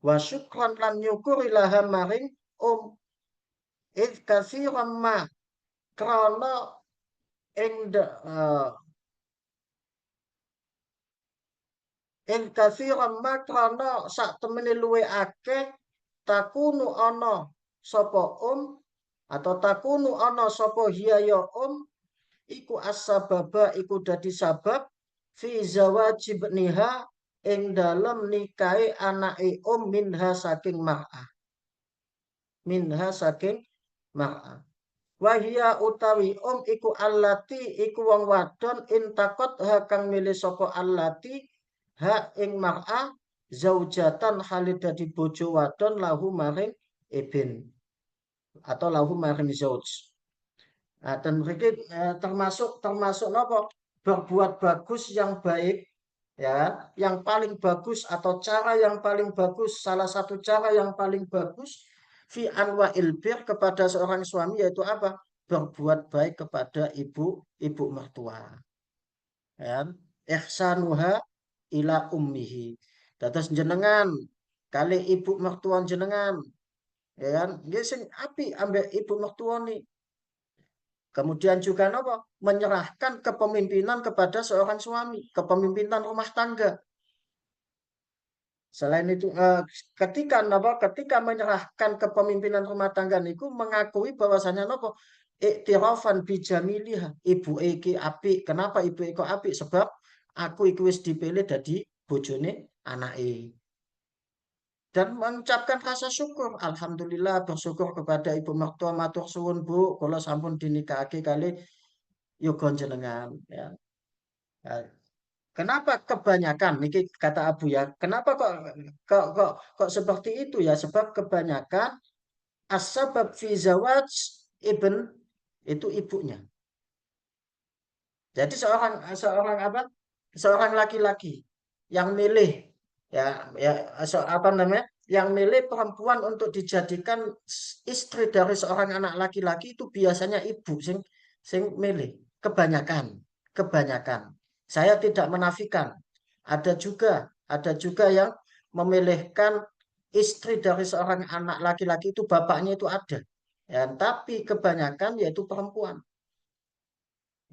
wa syukran lan nyukuri laha maring id katsiran ma krana ing ing katsiran ma krana sak temene luwe akeh takunu ana sapa atau takunu ana sapa hiya ya iku as-sababa iku dadi sabab fi zawajib niha ing dalem nikahe anake minha saking mar'ah wahia utawi iku allati iku wong wadon intakot ha kang milih sapa allati ha ing mar'ah zaujatan halid dadi bojo wadon lahu maring ibn atau lahu maring zauj. Nah, dan mereka termasuk apa? Berbuat bagus yang baik, ya, yang paling bagus atau cara yang paling bagus, salah satu cara yang paling bagus fi anwa'il bir kepada seorang suami yaitu apa? Berbuat baik kepada ibu mertua. Ya, ihsanuha ila ummihi. Dados jenengan kali ibu mertua jenengan, ya kan? Nggih sing apik ambek ibu mertua nih. Kemudian juga apa? Menyerahkan kepemimpinan kepada seorang suami, kepemimpinan rumah tangga. Selain itu, ketika menyerahkan kepemimpinan rumah tangga niku mengakui bahwasanya apa? Iktirafan bijamiliha. Ibu iki api. Kenapa ibu iki api? Sebab aku iku wis dipilih dadi bojone anake. Dan mengucapkan rasa syukur. Alhamdulillah bersyukur kepada ibu mertua matur suwun Bu, kula sampun dinikahake kali yoga jenengan ya. Nah, kenapa kebanyakan niki kata Abu ya? Kenapa kok seperti itu ya? Sebab kebanyakan as-sabab fi zawaj ibn itu ibunya. Jadi seorang apa? Seorang laki-laki yang milih ya apa namanya? Yang milih perempuan untuk dijadikan istri dari seorang anak laki-laki itu biasanya ibu sing milih. Kebanyakan. Saya tidak menafikan. Ada juga yang memilihkan istri dari seorang anak laki-laki itu bapaknya itu ada. Ya, tapi kebanyakan yaitu perempuan.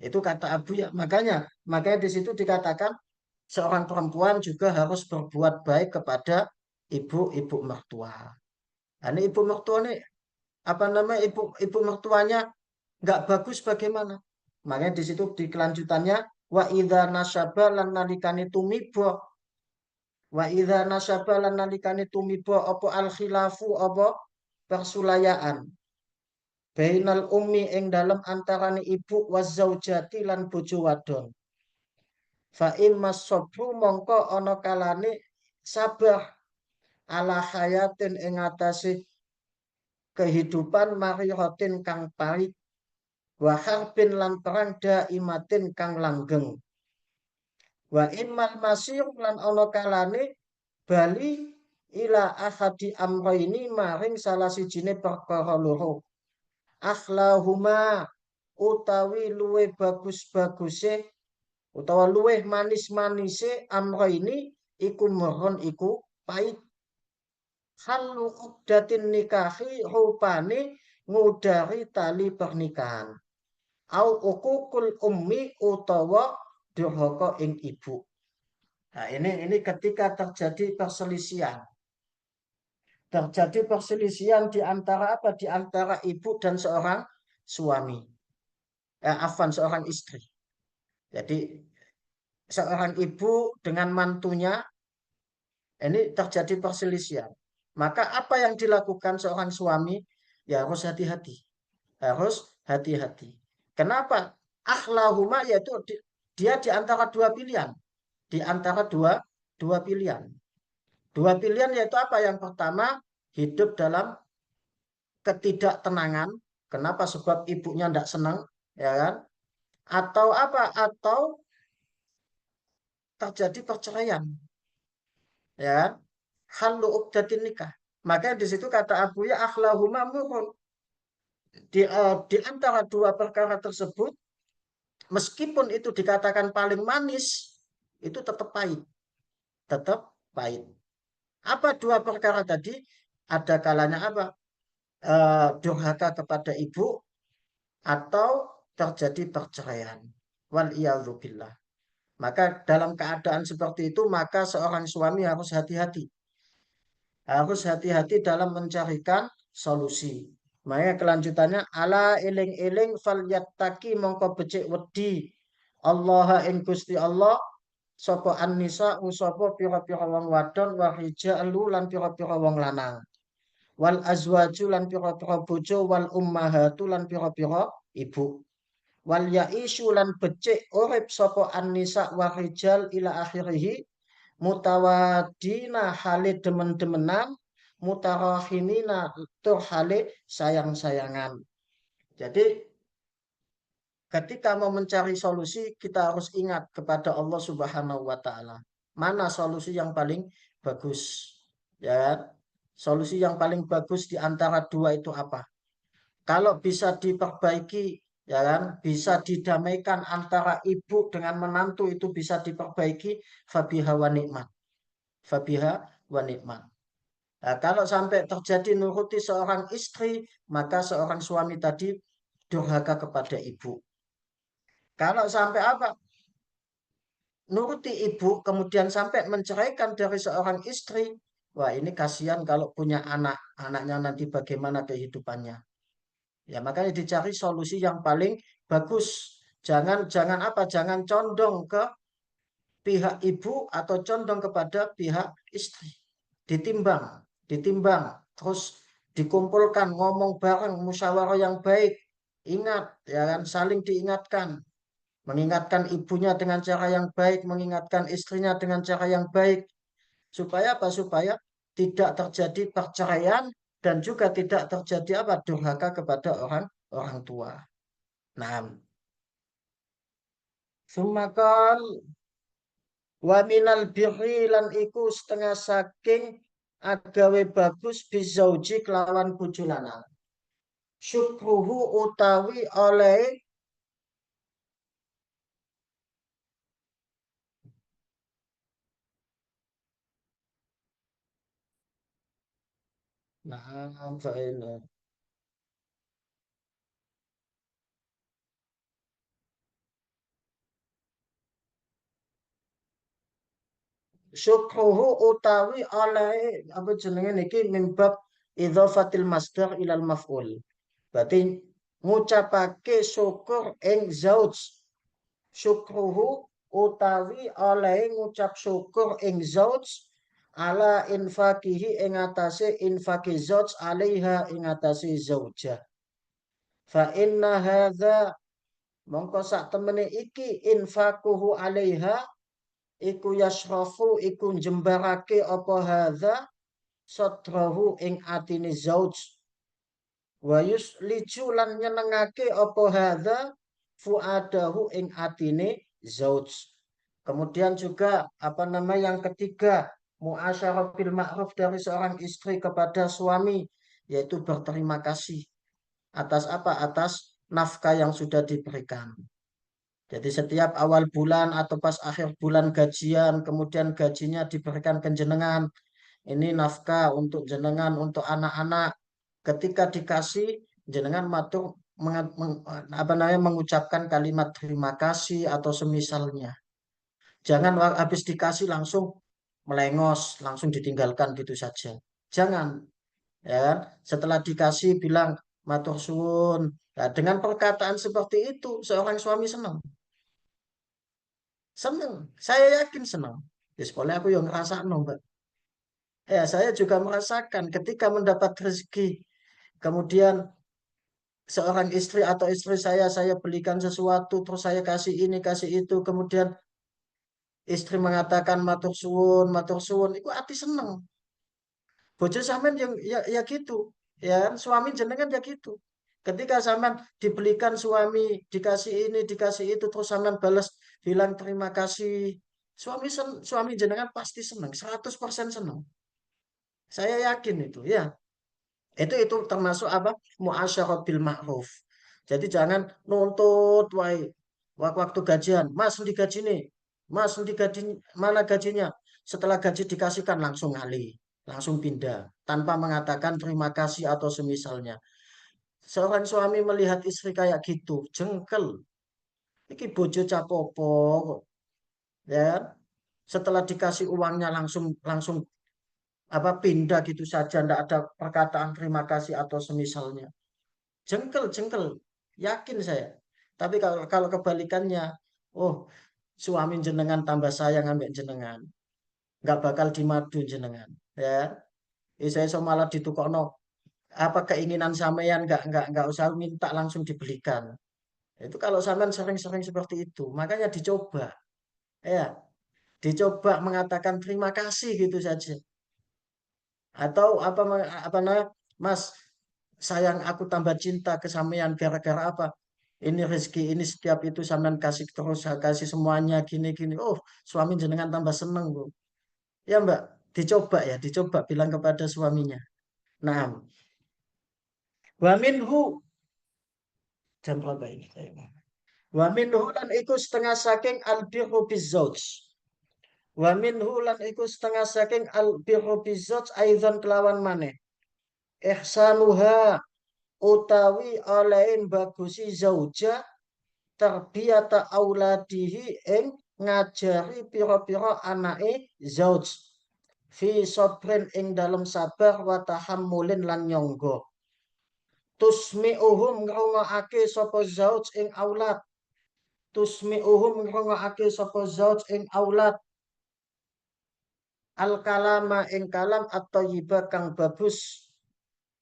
Itu kata Abu ya. Makanya di situ dikatakan seorang perempuan juga harus berbuat baik kepada ibu mertua. Nah, ini ibu mertua ini apa namanya ibu mertuanya nggak bagus bagaimana? Makanya di situ di kelanjutannya wa idza nasyaba lan nalikane tumiba apa al khilafu apa persulayaan bainal ummi ing dalem antarane ibu wazaujati lan bojo wadon fa imma sabru mongko ana kalane sabar ala hayatin ing atase kehidupan marihatin kang pahit wa harbin lan perang daimatin kang langgeng wa immal masir lan ana kalane bali ila ahadi amrayni maring salah sijine perkara loro akhlahuma utawi luwe bagus-baguse utawa luweh manis-manise amrayni iku mohon iku pait halu uqdatin nikahi rupane ngudari tali pernikahan au uququl ummi utawa durhaka ing ibu. Nah, ini ketika terjadi perselisihan di antara apa? Di antara ibu dan seorang suami. Seorang istri. Jadi seorang ibu dengan mantunya ini terjadi perselisihan. Maka apa yang dilakukan seorang suami? Ya harus hati-hati. Harus hati-hati. Kenapa? Akhlahuma yaitu dia di antara dua pilihan. Di antara dua pilihan. Dua pilihan yaitu apa? Yang pertama, hidup dalam ketidaktenangan. Kenapa? Sebab ibunya tidak senang, ya kan? Atau apa? Atau terjadi perceraian, ya kan? Halu uqdatin nikah. Maka di situ kata Abu ya akhlahuma murun. Di antara dua perkara tersebut, meskipun itu dikatakan paling manis, itu tetap pahit, tetap pahit. Apa dua perkara tadi? Ada kalanya apa? Durhaka kepada ibu atau terjadi perceraian. Wal billah. Maka dalam keadaan seperti itu, maka seorang suami harus hati-hati. Harus hati-hati dalam mencarikan solusi. Maka kelanjutannya, ala eling-eling fal yattaki mongko becik wedi. Allah ing Gusti Allah sapa an-nisa sapa pira-pira wong wadon wa rijalu lan pira-pira wong lanang. Wal azwaju lan pira-pira bojo wal ummahatu lan pira-pira ibu. Wal yaisyu lan becik urip sapa an-nisa wa rijal ila akhirih mutawadina hale demen-demenan mutarahimina tur hale sayang-sayangan. Jadi ketika mau mencari solusi kita harus ingat kepada Allah Subhanahu wa taala. Mana solusi yang paling bagus? Ya kan? Solusi yang paling bagus di antara dua itu apa? Kalau bisa diperbaiki, ya kan, bisa didamaikan antara ibu dengan menantu itu bisa diperbaiki, fabiha wa nikmat. Fabiha wa nikmat. Nah, kalau sampai terjadi nuruti seorang istri, maka seorang suami tadi durhaka kepada ibu. Kalau sampai apa? Nuruti ibu, kemudian sampai menceraikan dari seorang istri, wah ini kasihan kalau punya anak, anaknya nanti bagaimana kehidupannya. Ya makanya dicari solusi yang paling bagus. Jangan apa? Jangan condong ke pihak ibu atau condong kepada pihak istri. Ditimbang, ditimbang, terus dikumpulkan, ngomong bareng, musyawarah yang baik. Ingat, ya kan, saling diingatkan. Mengingatkan ibunya dengan cara yang baik, mengingatkan istrinya dengan cara yang baik. Supaya apa? Supaya tidak terjadi perceraian dan juga tidak terjadi apa? Durhaka kepada orang orang tua. Nah, sumakal wa minal birri lan iku setengah saking agawe bagus bizauji kelawan bojo lanang. Syukruhu utawi oleh nah fa'ila. Syukruhu utawi oleh apa jenenge niki mimbab idhofatil masdar ilal maf'ul. Berarti ngucapake syukur ing zauj. Syukruhu utawi oleh ngucap syukur ing zauj ala infakihi ing atase infaki zauj alaiha ing atase zaujah. Fa inna hadza mongko sak temene iki infakuhu alaiha iku yasrafu iku jembarake apa hadza sadrahu ing atine zauj wa yusliju lan nyenengake apa hadza fuadahu ing atine zauj. Kemudian juga apa nama yang ketiga, muasyarah bil ma'ruf dari seorang istri kepada suami yaitu berterima kasih atas apa? Atas nafkah yang sudah diberikan. Jadi setiap awal bulan atau pas akhir bulan gajian, kemudian gajinya diberikan ke jenengan. Ini nafkah untuk jenengan, untuk anak-anak. Ketika dikasih, jenengan matur apa namanya mengucapkan kalimat terima kasih atau semisalnya. Jangan habis dikasih langsung melengos, langsung ditinggalkan gitu saja. Jangan, ya kan? Setelah dikasih bilang matur suwun. Nah, dengan perkataan seperti itu, seorang suami senang. Senang. Saya yakin senang. Di sekolah aku yang ngerasa Mbak. Ya, saya juga merasakan ketika mendapat rezeki, kemudian seorang istri atau istri saya belikan sesuatu, terus saya kasih ini, kasih itu, kemudian istri mengatakan matur suwun, itu hati seneng. Bojo sampean yang ya gitu, ya kan? Suami jenengan ya gitu. Ketika sampean dibelikan suami, dikasih ini, dikasih itu, terus sampean balas bilang terima kasih. Suami jenengan pasti senang, 100% senang. Saya yakin itu, ya. Itu termasuk apa? Muasyarah bil ma'ruf. Jadi jangan nuntut waktu gajian, Mas digaji nih. Mas, nanti gaji, mana gajinya? Setelah gaji dikasihkan langsung alih, langsung pindah, tanpa mengatakan terima kasih atau semisalnya. Seorang suami melihat istri kayak gitu, jengkel. Iki bojo capopo, kok, ya kan? Setelah dikasih uangnya langsung langsung apa pindah gitu saja, ndak ada perkataan terima kasih atau semisalnya. Jengkel, jengkel, yakin saya. Tapi kalau kebalikannya, oh suami jenengan tambah sayang ambek jenengan, nggak bakal dimadu jenengan, ya. Saya malah ditukokno apa keinginan sampean nggak usah minta langsung dibelikan. Itu kalau sampean sering-sering seperti itu, makanya dicoba, ya, dicoba mengatakan terima kasih gitu saja. Atau apa namanya, Mas, sayang aku tambah cinta ke sampean gara-gara apa? Ini rezeki ini setiap itu sampean kasih terus kasih semuanya gini-gini. Oh, suami jenengan tambah seneng, Bu. Ya, Mbak, dicoba ya, dicoba bilang kepada suaminya. Nah, wa minhu jam berapa ini? Wa minhu lan iku setengah saking albirru bizzauj. Wa minhu lan iku setengah saking albirru bizzauj aidan kelawan maneh. Ihsanuha utawi olehin bagusi zauja tarbiyata auladihi ing ngajari pira-pira anake zauj fi sabrin ing dalem sabar wa tahammulin lan nyangga tusmi'uhum ngrungokake sapa zauj ing aulad tusmi'uhum ngrungokake sapa zauj ing aulad al kalama ing kalam at-thayyiba kang bagus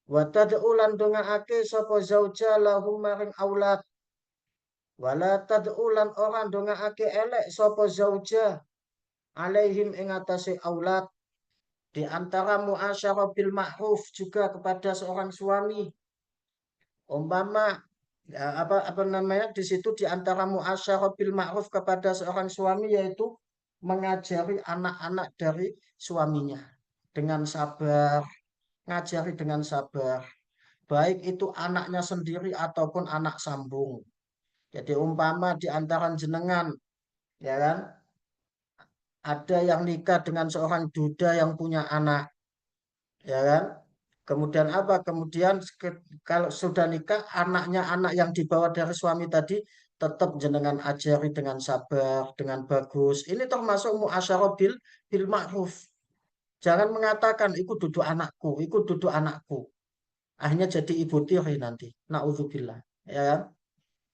wa tad'u lan dongaake sapa zauja lahum maring aulad wala tad'u lan ora dongaake elek sapa zauja alaihim ing atase aulad di antara muasyarah bil ma'ruf juga kepada seorang suami umpama ya, apa namanya di situ di antara muasyarah bil ma'ruf kepada seorang suami yaitu mengajari anak-anak dari suaminya dengan sabar, ngajari dengan sabar, baik itu anaknya sendiri ataupun anak sambung. Jadi umpama di antara jenengan, ya kan, ada yang nikah dengan seorang duda yang punya anak, ya kan. Kemudian apa? Kemudian kalau sudah nikah, anaknya anak yang dibawa dari suami tadi tetap jenengan ajari dengan sabar, dengan bagus. Ini termasuk muasyarah bil ma'ruf. Jangan mengatakan itu duduk anakku, itu duduk anakku. Akhirnya jadi ibu tiri nanti. Na'udzubillah. Ya kan?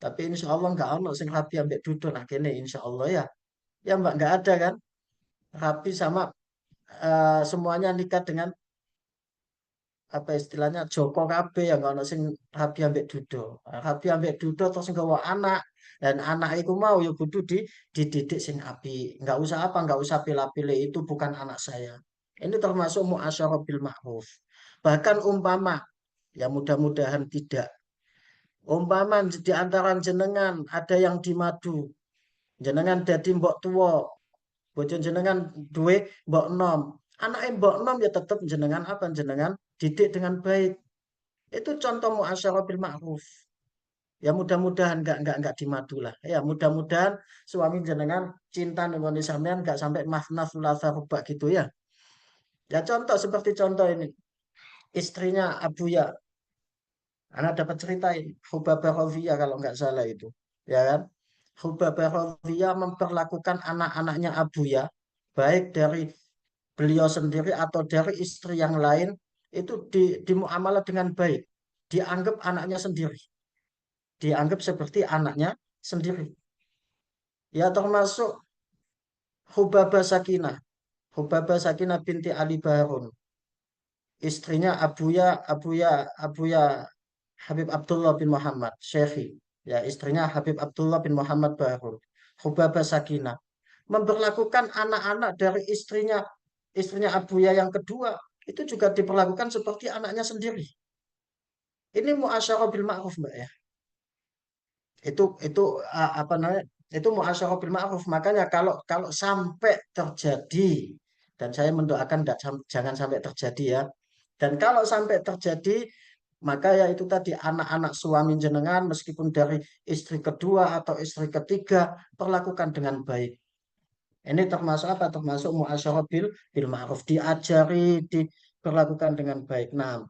Tapi insya Allah nggak ono sing rapi ambek duduk nah kene insya Allah ya. Ya Mbak nggak ada kan? Rapi sama semuanya nikah dengan apa istilahnya Joko kabeh yang ono sing rabi ambek dudo. Rabi ambek dudo terus nggawa anak dan anak iku mau ya kudu dididik sing api. Enggak usah apa, enggak usah pilih-pilih itu bukan anak saya. Ini termasuk muasyarah bil ma'ruf. Bahkan umpama ya mudah-mudahan tidak. Umpama di antara jenengan ada yang dimadu. Jenengan dadi mbok tuwa, bojo jenengan duwe mbok nom. Anake mbok nom ya tetep jenengan apa jenengan didik dengan baik. Itu contoh muasyarah bil ma'ruf. Ya mudah-mudahan enggak dimadu lah. Ya mudah-mudahan suami jenengan cinta nengoni sampean enggak sampai mafna thulatha ruba gitu ya. Ya contoh seperti contoh ini. Istrinya Abuya. Anak dapat ceritain Hubabah Rovia kalau enggak salah itu. Ya kan? Hubabah Rovia memperlakukan anak-anaknya Abuya baik dari beliau sendiri atau dari istri yang lain itu dimuamalah dengan baik. Dianggap anaknya sendiri. Dianggap seperti anaknya sendiri. Ya termasuk Hubabah Sakinah. Hubabah Sakinah binti Ali Baharun. Istrinya Abuya Habib Abdullah bin Muhammad Syekhi. Ya istrinya Habib Abdullah bin Muhammad Baharun. Hubabah Sakinah. Memperlakukan anak-anak dari istrinya Abuya yang kedua. Itu juga diperlakukan seperti anaknya sendiri. Ini muasyarah bil ma'ruf Mbak ya. Itu apa namanya itu muasyarah bil ma'ruf makanya kalau sampai terjadi dan saya mendoakan jangan sampai terjadi ya dan kalau sampai terjadi maka ya itu tadi anak-anak suami jenengan meskipun dari istri kedua atau istri ketiga perlakukan dengan baik Ini termasuk apa? Termasuk muasyarah bil ma'ruf, diajari, diperlakukan dengan baik. Nah,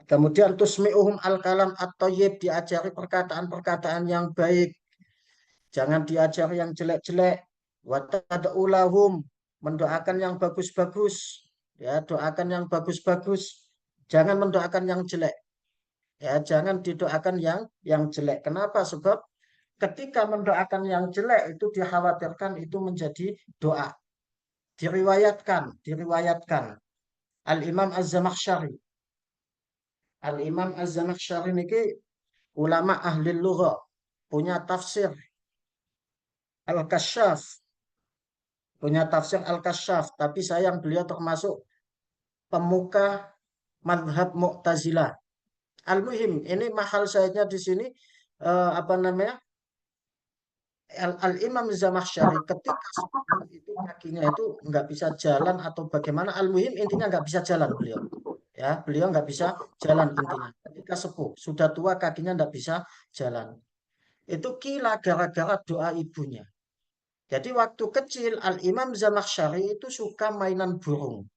kemudian tusmi'uhum al-kalam at-thayyib, diajari perkataan-perkataan yang baik. Jangan diajari yang jelek-jelek. Wa tad'u lahum, mendoakan yang bagus-bagus. Ya, doakan yang bagus-bagus. Jangan mendoakan yang jelek. Ya, jangan didoakan yang jelek. Kenapa? Sebab ketika mendoakan yang jelek itu dikhawatirkan itu menjadi doa. Diriwayatkan. Al-Imam Az-Zamakhsyari. Al-Imam Az-Zamakhsyari ini ulama ahli lughah, punya tafsir Al-Kasyaf, punya tafsir Al-Kasyaf, tapi sayang beliau termasuk pemuka madhab Mu'tazilah. Al-Muhim, ini mahal sayanya di sini apa namanya? Al-Imam Zamakhsyari ketika sepuh itu kakinya itu nggak bisa jalan atau bagaimana. Al-Muhim intinya nggak bisa jalan beliau. Ya, beliau nggak bisa jalan intinya. Ketika sepuh, sudah tua kakinya nggak bisa jalan. Itu kila gara-gara doa ibunya. Jadi waktu kecil Al-Imam Zamakhsyari itu suka mainan burung.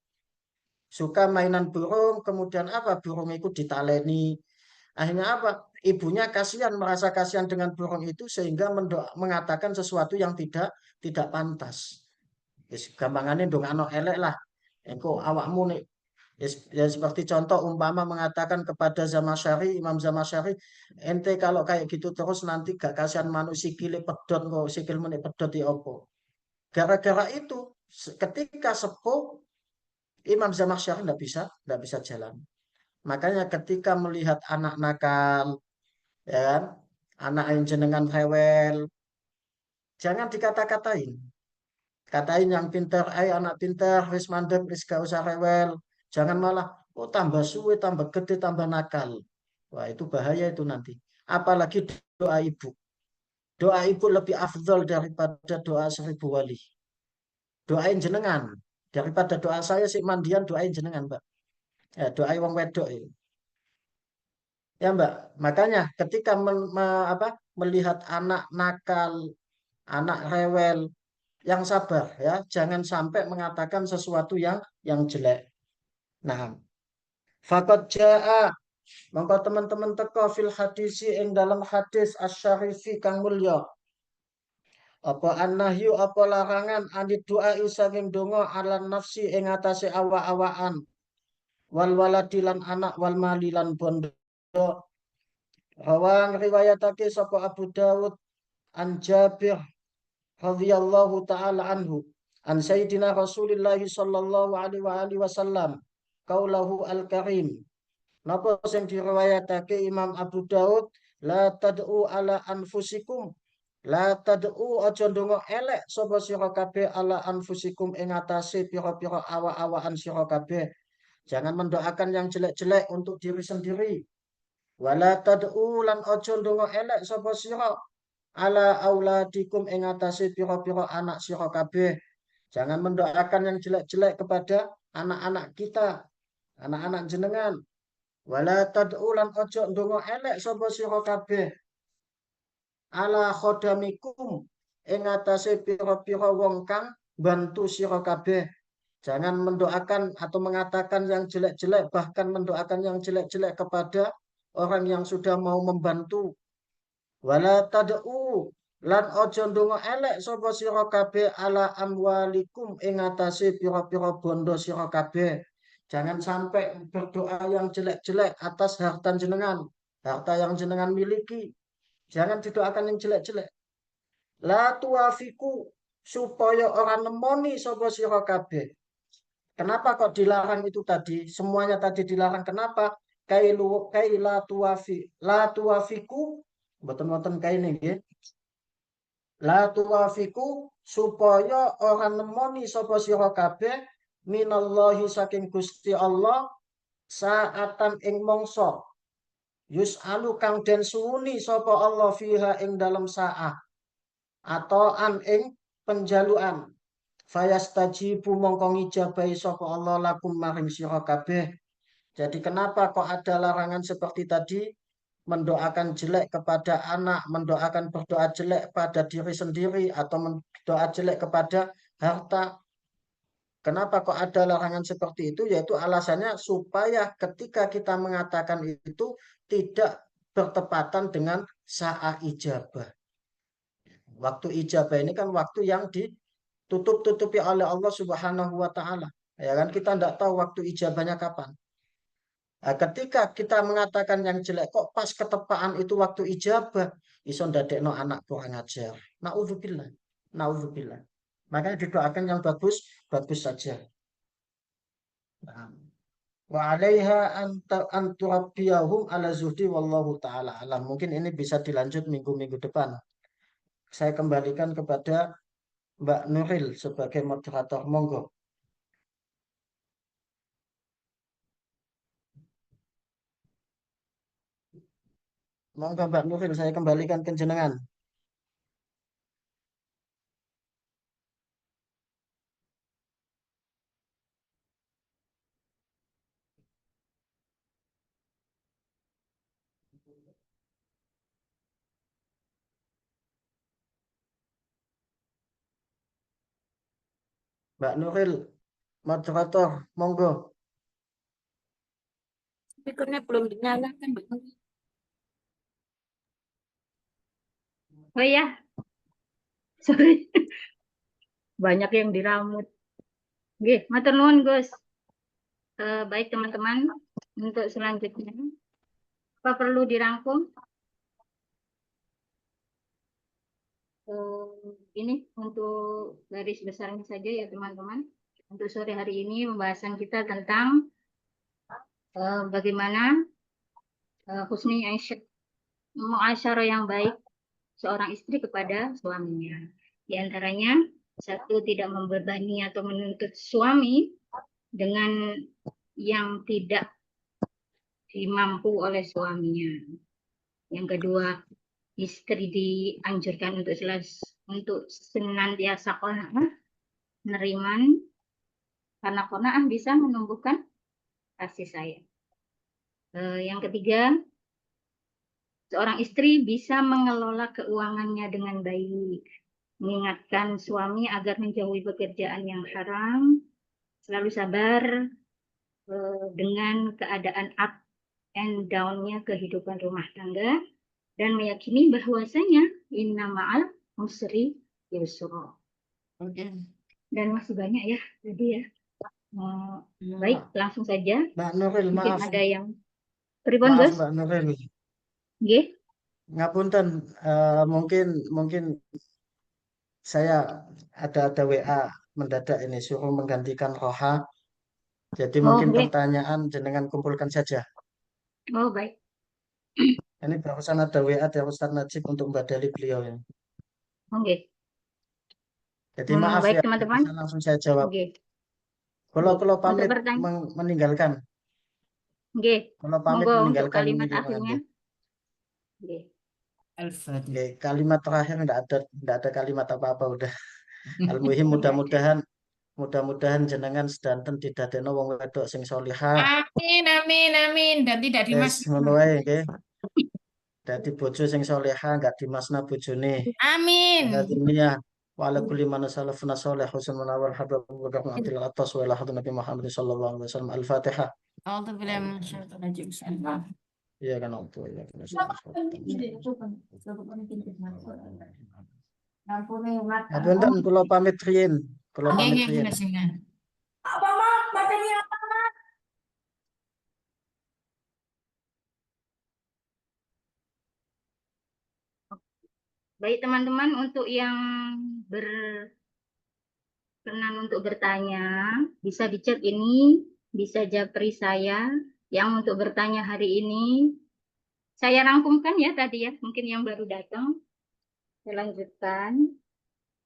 Suka mainan burung, kemudian apa? Burung itu ditaleni. Akhirnya apa? Ibunya kasihan, merasa kasihan dengan burung itu sehingga mengatakan sesuatu yang tidak pantas. Yes, gampangannya dong ano elek lah. Engko awakmu nih. Yes, ya seperti contoh umpama mengatakan kepada Zamakhsyari, Imam Zamakhsyari, ente kalau kayak gitu terus nanti gak kasihan manusia sikile pedot kok, sikil meneh pedot ya opo. Gara-gara itu ketika sepuh Imam Zamakhsyari tidak bisa jalan. Makanya ketika melihat anak nakal, ya kan, anak yang jenengan rewel, jangan dikata-katain. Katain yang pintar, ayo anak pintar, wis mandek, wis gak usah rewel. Jangan malah, oh tambah suwe, tambah gede, tambah nakal. Wah itu bahaya itu nanti. Apalagi doa ibu. Doa ibu lebih afdol daripada doa 1000 wali. Doain jenengan. Daripada doa saya sih mandian, doain jenengan, Mbak. Ya, doain wong wedok itu. Ya Mbak, makanya ketika melihat anak nakal, anak rewel, yang sabar ya, jangan sampai mengatakan sesuatu yang jelek. Nah, faqad jaa, mongko teman-teman teko fil hadisi ing dalam hadis asy-syarifi kang mulya. Apa annahyu apa larangan anid doa saking donga ala nafsi ing atase awa-awaan wal waladilan anak wal malilan bondo. Rawang riwayatake sapa Abu Dawud an Jabir radhiyallahu taala anhu an sayyidina Rasulillah sallallahu alaihi wasallam qaulahu al-karim. Napa sing diriwayatake Imam Abu Daud, la tad'u ala anfusikum, la tad'u aja ndonga elek sapa sira kabeh ala anfusikum ing atase pira-pira awa-awaan sira kabeh. Jangan mendoakan yang jelek-jelek untuk diri sendiri. Wala tad'u lan aja ndonga elek sapa sira ala auladikum ing atase pira-pira anak sira kabeh. Jangan mendoakan yang jelek-jelek kepada anak-anak kita, anak-anak jenengan. Wala tad'u lan ojo ndonga elek sapa sira kabeh ala khodamikum ing atase pira-pira wong kang bantu sira kabeh. Jangan mendoakan atau mengatakan yang jelek-jelek, bahkan mendoakan yang jelek-jelek kepada orang yang sudah mau membantu. Wala tad'u lan ojo ndonga elek sapa sira kabeh ala amwalikum ing atase pira-pira bondo sira kabeh. Jangan sampai berdoa yang jelek-jelek atas harta jenengan, harta yang jenengan miliki. Jangan didoakan yang jelek-jelek. La tuafiku supaya orang nemoni sapa sira kabeh. Kenapa kok dilarang itu tadi? Semuanya tadi dilarang. Kenapa? Kai la tuafiku mboten-mboten kaine nggih. La tuafiku supaya orang nemoni sapa sira kabeh minallahi saking Gusti Allah saatan ing mongso yus'alu kang den suwuni sapa Allah fiha ing dalam saah atau an ing penjaluan fayastajibu mongko ngijabahi sapa Allah lakum maring sira kabeh. Jadi kenapa kok ada larangan seperti tadi? mendoakan jelek kepada anak, mendoakan berdoa jelek pada diri sendiri, atau mendoa jelek kepada harta. Kenapa kok ada larangan seperti itu? Yaitu alasannya supaya ketika kita mengatakan itu tidak bertepatan dengan saat ijabah. Waktu ijabah ini kan waktu yang ditutup-tutupi oleh Allah Subhanahu wa Ta'ala. Ya kan, kita tidak tahu waktu ijabahnya kapan. Nah, ketika kita mengatakan yang jelek, kok pas ketepaan itu waktu ijabah, iso ndadekno anak kurang ajar. Nauzubillah. Nauzubillah. Makanya didoakan yang bagus, bagus saja. Nah, wa 'alaiha an turabbiyahum ala zuhdi wallahu taala alam. Mungkin ini bisa dilanjut minggu-minggu depan. Saya kembalikan kepada Mbak Nuril sebagai moderator. Monggo. Monggo Mbak Nuril, saya kembalikan ke jenengan. Mbak Nuril, moderator, monggo. Speakernya belum dinyalakan, Mbak. Oh ya, sorry. Banyak yang diramut. Oke, matur nuwun, Gus. Baik teman-teman, untuk selanjutnya apa perlu dirangkum? Ini untuk garis besarnya saja ya teman-teman. Untuk sore hari ini pembahasan kita tentang bagaimana husni muasyarah yang baik seorang istri kepada suaminya. Di antaranya, satu, tidak membebani atau menuntut suami dengan yang tidak dimampu oleh suaminya. Yang kedua, istri dianjurkan untuk senantiasa qanaah, neriman, karena qanaah bisa menumbuhkan kasih sayang. Yang ketiga, seorang istri bisa mengelola keuangannya dengan baik, mengingatkan suami agar menjauhi pekerjaan yang haram, selalu sabar dengan keadaan up and down-nya kehidupan rumah tangga, dan meyakini bahwasanya inna ma'al usri yusra. Oke. Dan masih banyak ya tadi ya. Baik, langsung saja. Mbak Nuril, Mungkin maaf. ada yang pripun, Maaf Gus? Mbak Nuril. Nggih. Ngapunten, mungkin saya ada WA mendadak ini suruh menggantikan Roha. Jadi mungkin nggih. pertanyaan jenengan kumpulkan saja. Oh, baik. Ini barusan ada WA dari Ustaz Najib untuk membadali beliau ya. Nggih. Jadi maaf Baik ya, teman-teman. bisa langsung saya jawab. Nggih. Kalau Untuk pamit pertanyaan. meninggalkan, Nggih. kalau pamit Monggo untuk meninggalkan kalimat ini akhirnya. Nggih. Oke, kalimat terakhir enggak ada kalimat apa-apa udah. Al-muhim mudah-mudahan jenengan sedanten didadekno wong wedok sing salihah. Amin, amin, amin. Dan tidak Wis dimas. ngono wae nggih. Dadi bojo sing salihah enggak dimasna bojone. Amin. Dunia wa ala kulli man salafuna salih husnul manawal habib wa rahmatul atil atas wa ila hadratin Nabi Muhammad sallallahu alaihi wasallam. Al-Fatihah. A'udzubillahi minasyaitonir rajim. Bismillah. Iya kan waktu ya. Tapi enten kula pamit riyin. Kula pamit Nggih, riyin. nggih, Baik teman-teman, untuk yang berkenan untuk bertanya, bisa di chat ini, bisa japri saya. Yang untuk bertanya hari ini, saya rangkumkan ya tadi ya, mungkin yang baru datang. Saya lanjutkan,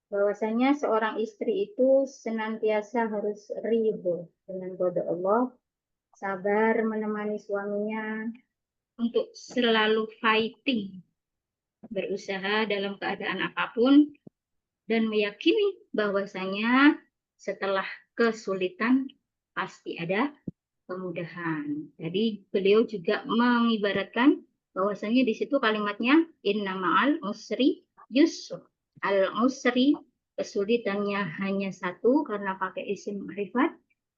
bahwasanya seorang istri itu senantiasa harus ridho dengan qada Allah, sabar menemani suaminya untuk selalu fighting, berusaha dalam keadaan apapun, dan meyakini bahwasanya setelah kesulitan pasti ada kemudahan. Jadi beliau juga mengibaratkan bahwasanya di situ kalimatnya inna ma'al usri yusr. Al usri kesulitannya hanya satu karena pakai isim ma'rifat,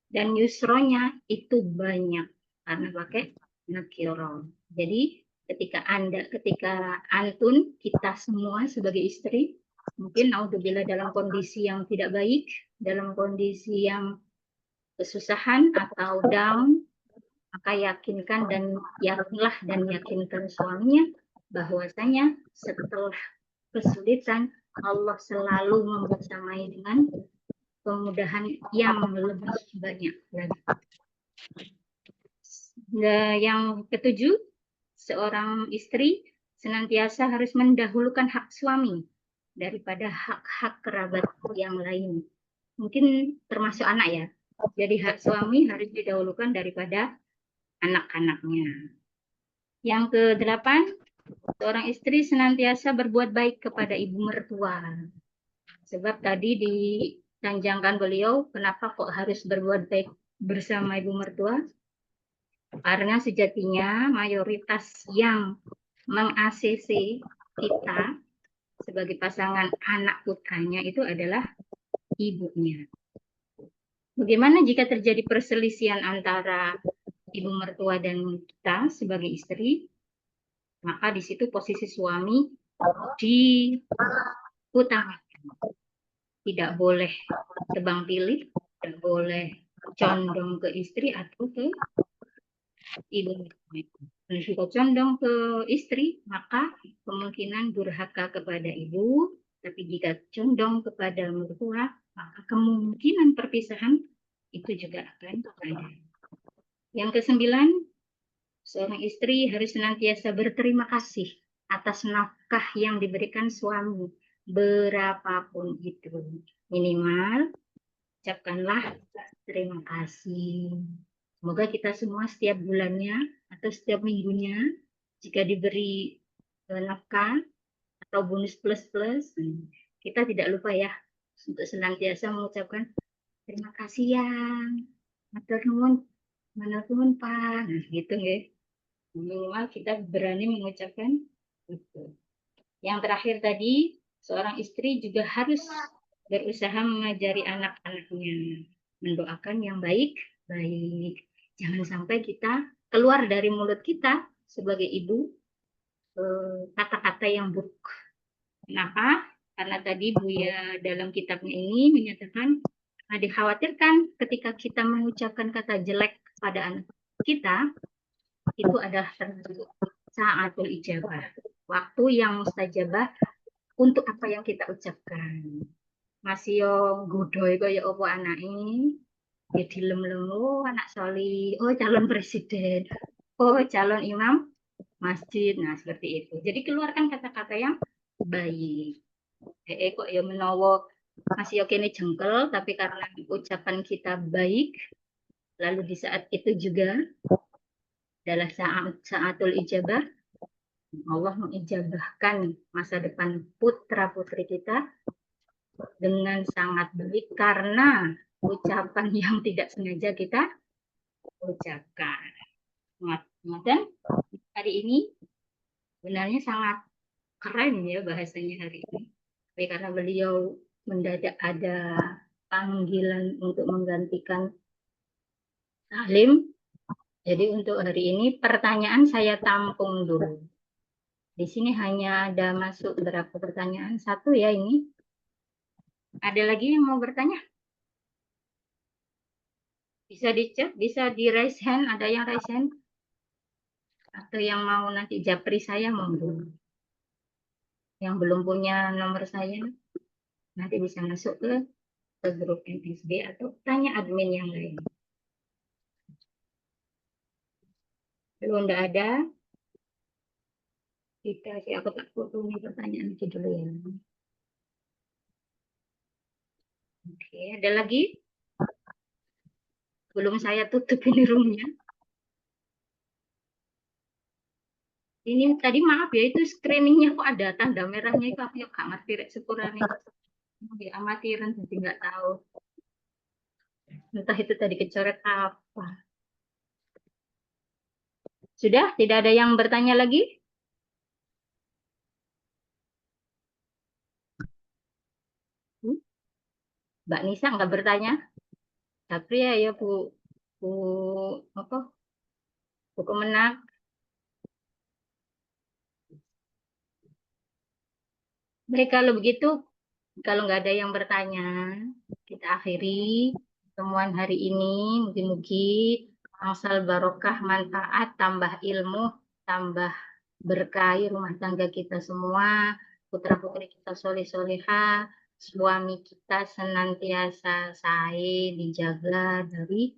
dan yusronya itu banyak karena pakai nakiro. Jadi ketika antun, kita semua sebagai istri, mungkin naudzubillah dalam kondisi yang tidak baik, dalam kondisi yang kesusahan atau down, maka yakinkan dan yakinkan suaminya bahwasanya setelah kesulitan Allah selalu membersamai dengan kemudahan yang lebih banyak lagi. Nah, yang ketujuh, seorang istri senantiasa harus mendahulukan hak suami daripada hak-hak kerabat yang lain. Mungkin termasuk anak ya. Jadi hak suami harus didahulukan daripada anak-anaknya. Yang kedelapan, seorang istri senantiasa berbuat baik kepada ibu mertua. Sebab tadi ditanjangkan beliau, kenapa kok harus berbuat baik bersama ibu mertua? Karena sejatinya mayoritas yang meng-ACC kita sebagai pasangan anak putranya itu adalah ibunya. Bagaimana jika terjadi perselisihan antara ibu mertua dan kita sebagai istri? Maka di situ posisi suami diutamakan. Tidak boleh tebang pilih, tidak boleh condong ke istri atau ke ibu mertua. Kalau kita condong ke istri, maka kemungkinan durhaka kepada ibu. Tapi jika condong kepada mertua, maka kemungkinan perpisahan itu juga akan ada. Yang kesembilan, seorang istri harus senantiasa berterima kasih atas nafkah yang diberikan suami, berapapun itu. Minimal, ucapkanlah terima kasih. Semoga kita semua setiap bulannya atau setiap minggunya, jika diberi nafkah atau bonus plus-plus, kita tidak lupa ya untuk senantiasa mengucapkan terima kasih ya, matur nuwun, Pak, gitu ya. Minimal kita berani mengucapkan itu. Yang terakhir tadi, seorang istri juga harus berusaha mengajari anak-anaknya, mendoakan yang baik-baik. Jangan sampai kita keluar dari mulut kita sebagai ibu kata-kata yang buruk. Kenapa? Karena tadi Buya dalam kitabnya ini menyatakan dikhawatirkan ketika kita mengucapkan kata jelek pada anak kita, itu adalah termasuk sa'atul ijabah. Waktu yang mustajabah untuk apa yang kita ucapkan. Masih yo godoy kaya apa anake, ya dilem-lem, oh anak soli, oh calon presiden, oh calon imam masjid. Nah, seperti itu. Jadi keluarkan kata-kata yang baik. Kok ya menawa masih oke ini jengkel, tapi karena ucapan kita baik, lalu di saat itu juga adalah saatul ijabah, Allah mengijabahkan masa depan putra-putri kita dengan sangat baik karena ucapan yang tidak sengaja kita ucapkan. Dan hari ini sebenarnya sangat keren ya bahasanya hari ini. Tapi karena beliau mendadak ada panggilan untuk menggantikan Salim, jadi untuk hari ini pertanyaan saya tampung dulu. Di sini hanya ada masuk berapa pertanyaan? Satu ya ini. Ada lagi yang mau bertanya? Bisa dicek, bisa di raise hand. Ada yang raise hand? Atau yang mau nanti japri saya monggo. Yang belum punya nomor saya nanti bisa masuk ke grup NSB atau tanya admin yang lain. Kalau enggak ada, kita sih aku tak foto nih pertanyaan itu dulu ya. Oke, ada lagi? Belum saya tutup ini roomnya. Ini tadi maaf ya, itu screeningnya kok ada tanda merahnya itu aku gak ngerti rek sepurane. Di amatiran jadi nggak tahu. Entah itu tadi kecoret apa. Sudah, tidak ada yang bertanya lagi? Mbak Nisa nggak bertanya? Tapi ya Bu, Bu apa? Bu Kemenak. Baik, kalau begitu, kalau nggak ada yang bertanya, kita akhiri pertemuan hari ini. Mugi-mugi angsal barokah, manfaat, tambah ilmu, tambah berkahi rumah tangga kita semua, putra-putri kita soleh-soleha, suami kita senantiasa sae, dijaga dari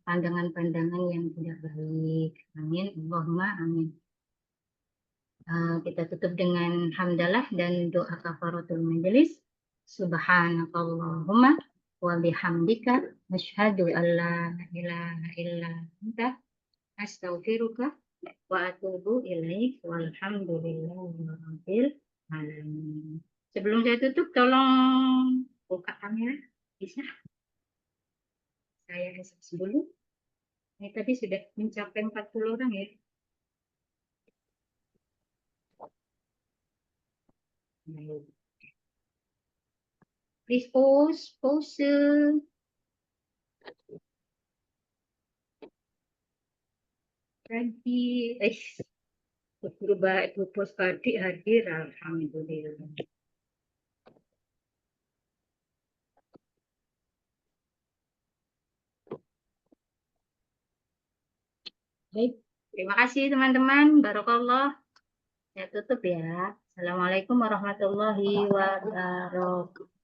pandangan-pandangan yang tidak baik. Amin. Allahumma amin. Kita tutup dengan hamdalah dan doa kafaratul majelis. Subhanakallahumma wa bihamdika asyhadu an la ilaha illa anta astaghfiruka wa atubu ilaik walhamdulillahirabbil alamin. Sebelum saya tutup, tolong buka kamera, bisa? Saya SMS dulu. Ini tadi sudah mencapai 40 orang ya. Baik. Please pause. Tadi, berubah itu pos tadi hadir, alhamdulillah. Baik, terima kasih teman-teman. Barakallah. Saya tutup ya. Assalamualaikum warahmatullahi wabarakatuh.